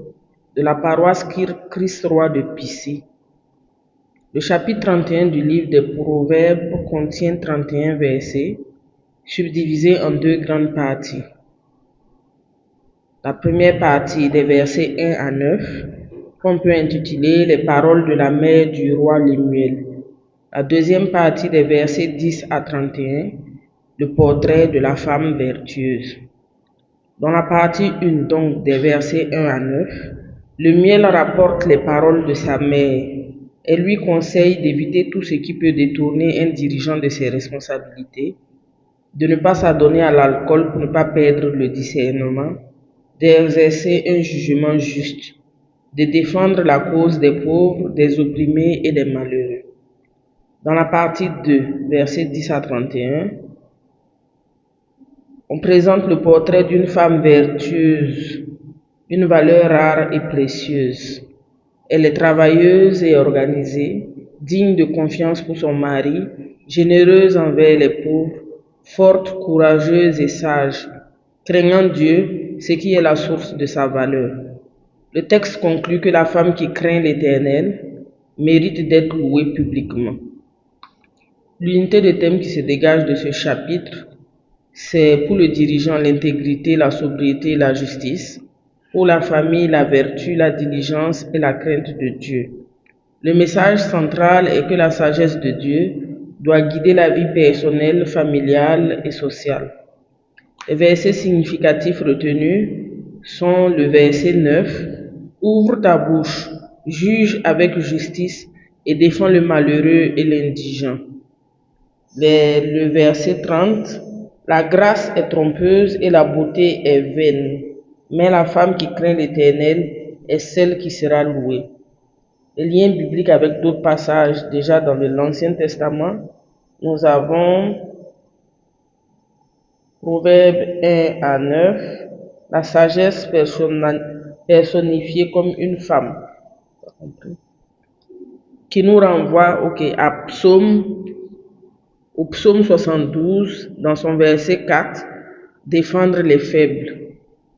de la paroisse Christ-Roi de Pissy. Le chapitre 31 du livre des Proverbes contient 31 versets, subdivisés en deux grandes parties. La première partie des versets 1 à 9, qu'on peut intituler les paroles de la mère du roi Lemuel. La deuxième partie des versets 10 à 31, le portrait de la femme vertueuse. Dans la partie 1, donc des versets 1 à 9, Lemuel rapporte les paroles de sa mère. Elle lui conseille d'éviter tout ce qui peut détourner un dirigeant de ses responsabilités, de ne pas s'adonner à l'alcool pour ne pas perdre le discernement, d'exercer un jugement juste, de défendre la cause des pauvres, des opprimés et des malheureux. Dans la partie 2, versets 10 à 31, on présente le portrait d'une femme vertueuse, une valeur rare et précieuse. Elle est travailleuse et organisée, digne de confiance pour son mari, généreuse envers les pauvres, forte, courageuse et sage, craignant Dieu, ce qui est la source de sa valeur. Le texte conclut que la femme qui craint l'Éternel mérite d'être louée publiquement. L'unité de thème qui se dégage de ce chapitre, c'est pour le dirigeant l'intégrité, la sobriété et la justice, pour la famille la vertu, la diligence et la crainte de Dieu. Le message central est que la sagesse de Dieu doit guider la vie personnelle, familiale et sociale. Les versets significatifs retenus sont le verset 9, « Ouvre ta bouche, juge avec justice et défends le malheureux et l'indigent ». Le verset 30, « La grâce est trompeuse et la beauté est vaine, mais la femme qui craint l'Éternel est celle qui sera louée ». Les liens bibliques avec d'autres passages déjà dans l'Ancien Testament, nous avons Proverbe 1 à 9, la sagesse personnifiée comme une femme, qui nous renvoie au psaume 72 dans son verset 4, défendre les faibles,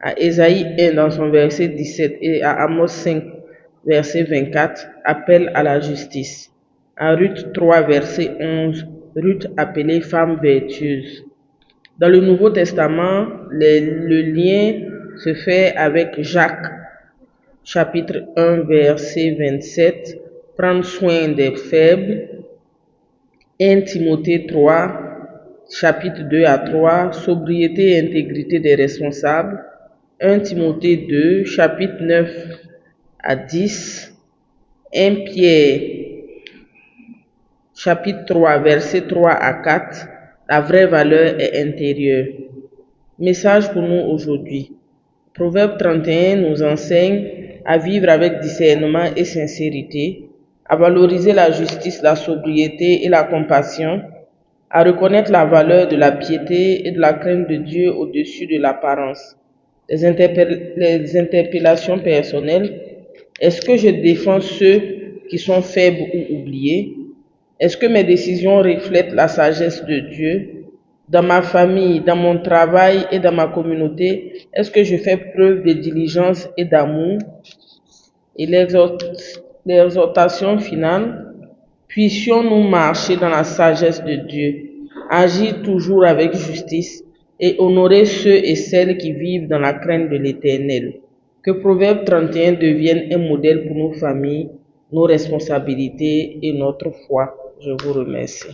à Ésaïe 1 dans son verset 17 et à Amos 5 verset 24, appel à la justice, à Ruth 3 verset 11, Ruth appelée femme vertueuse. Dans le Nouveau Testament, le lien se fait avec Jacques, chapitre 1, verset 27, prendre soin des faibles. 1 Timothée 3, chapitre 2 à 3, sobriété et intégrité des responsables. 1 Timothée 2, chapitre 9 à 10, 1 Pierre, chapitre 3, versets 3 à 4, la vraie valeur est intérieure. Message pour nous aujourd'hui. Proverbe 31 nous enseigne à vivre avec discernement et sincérité, à valoriser la justice, la sobriété et la compassion, à reconnaître la valeur de la piété et de la crainte de Dieu au-dessus de l'apparence. Les interpellations personnelles. Est-ce que je défends ceux qui sont faibles ou oubliés? Est-ce que mes décisions reflètent la sagesse de Dieu? Dans ma famille, dans mon travail et dans ma communauté, est-ce que je fais preuve de diligence et d'amour? Et l'exhortation finale, puissions-nous marcher dans la sagesse de Dieu, agir toujours avec justice et honorer ceux et celles qui vivent dans la crainte de l'Éternel. Que Proverbe 31 devienne un modèle pour nos familles, nos responsabilités et notre foi. Je vous remercie.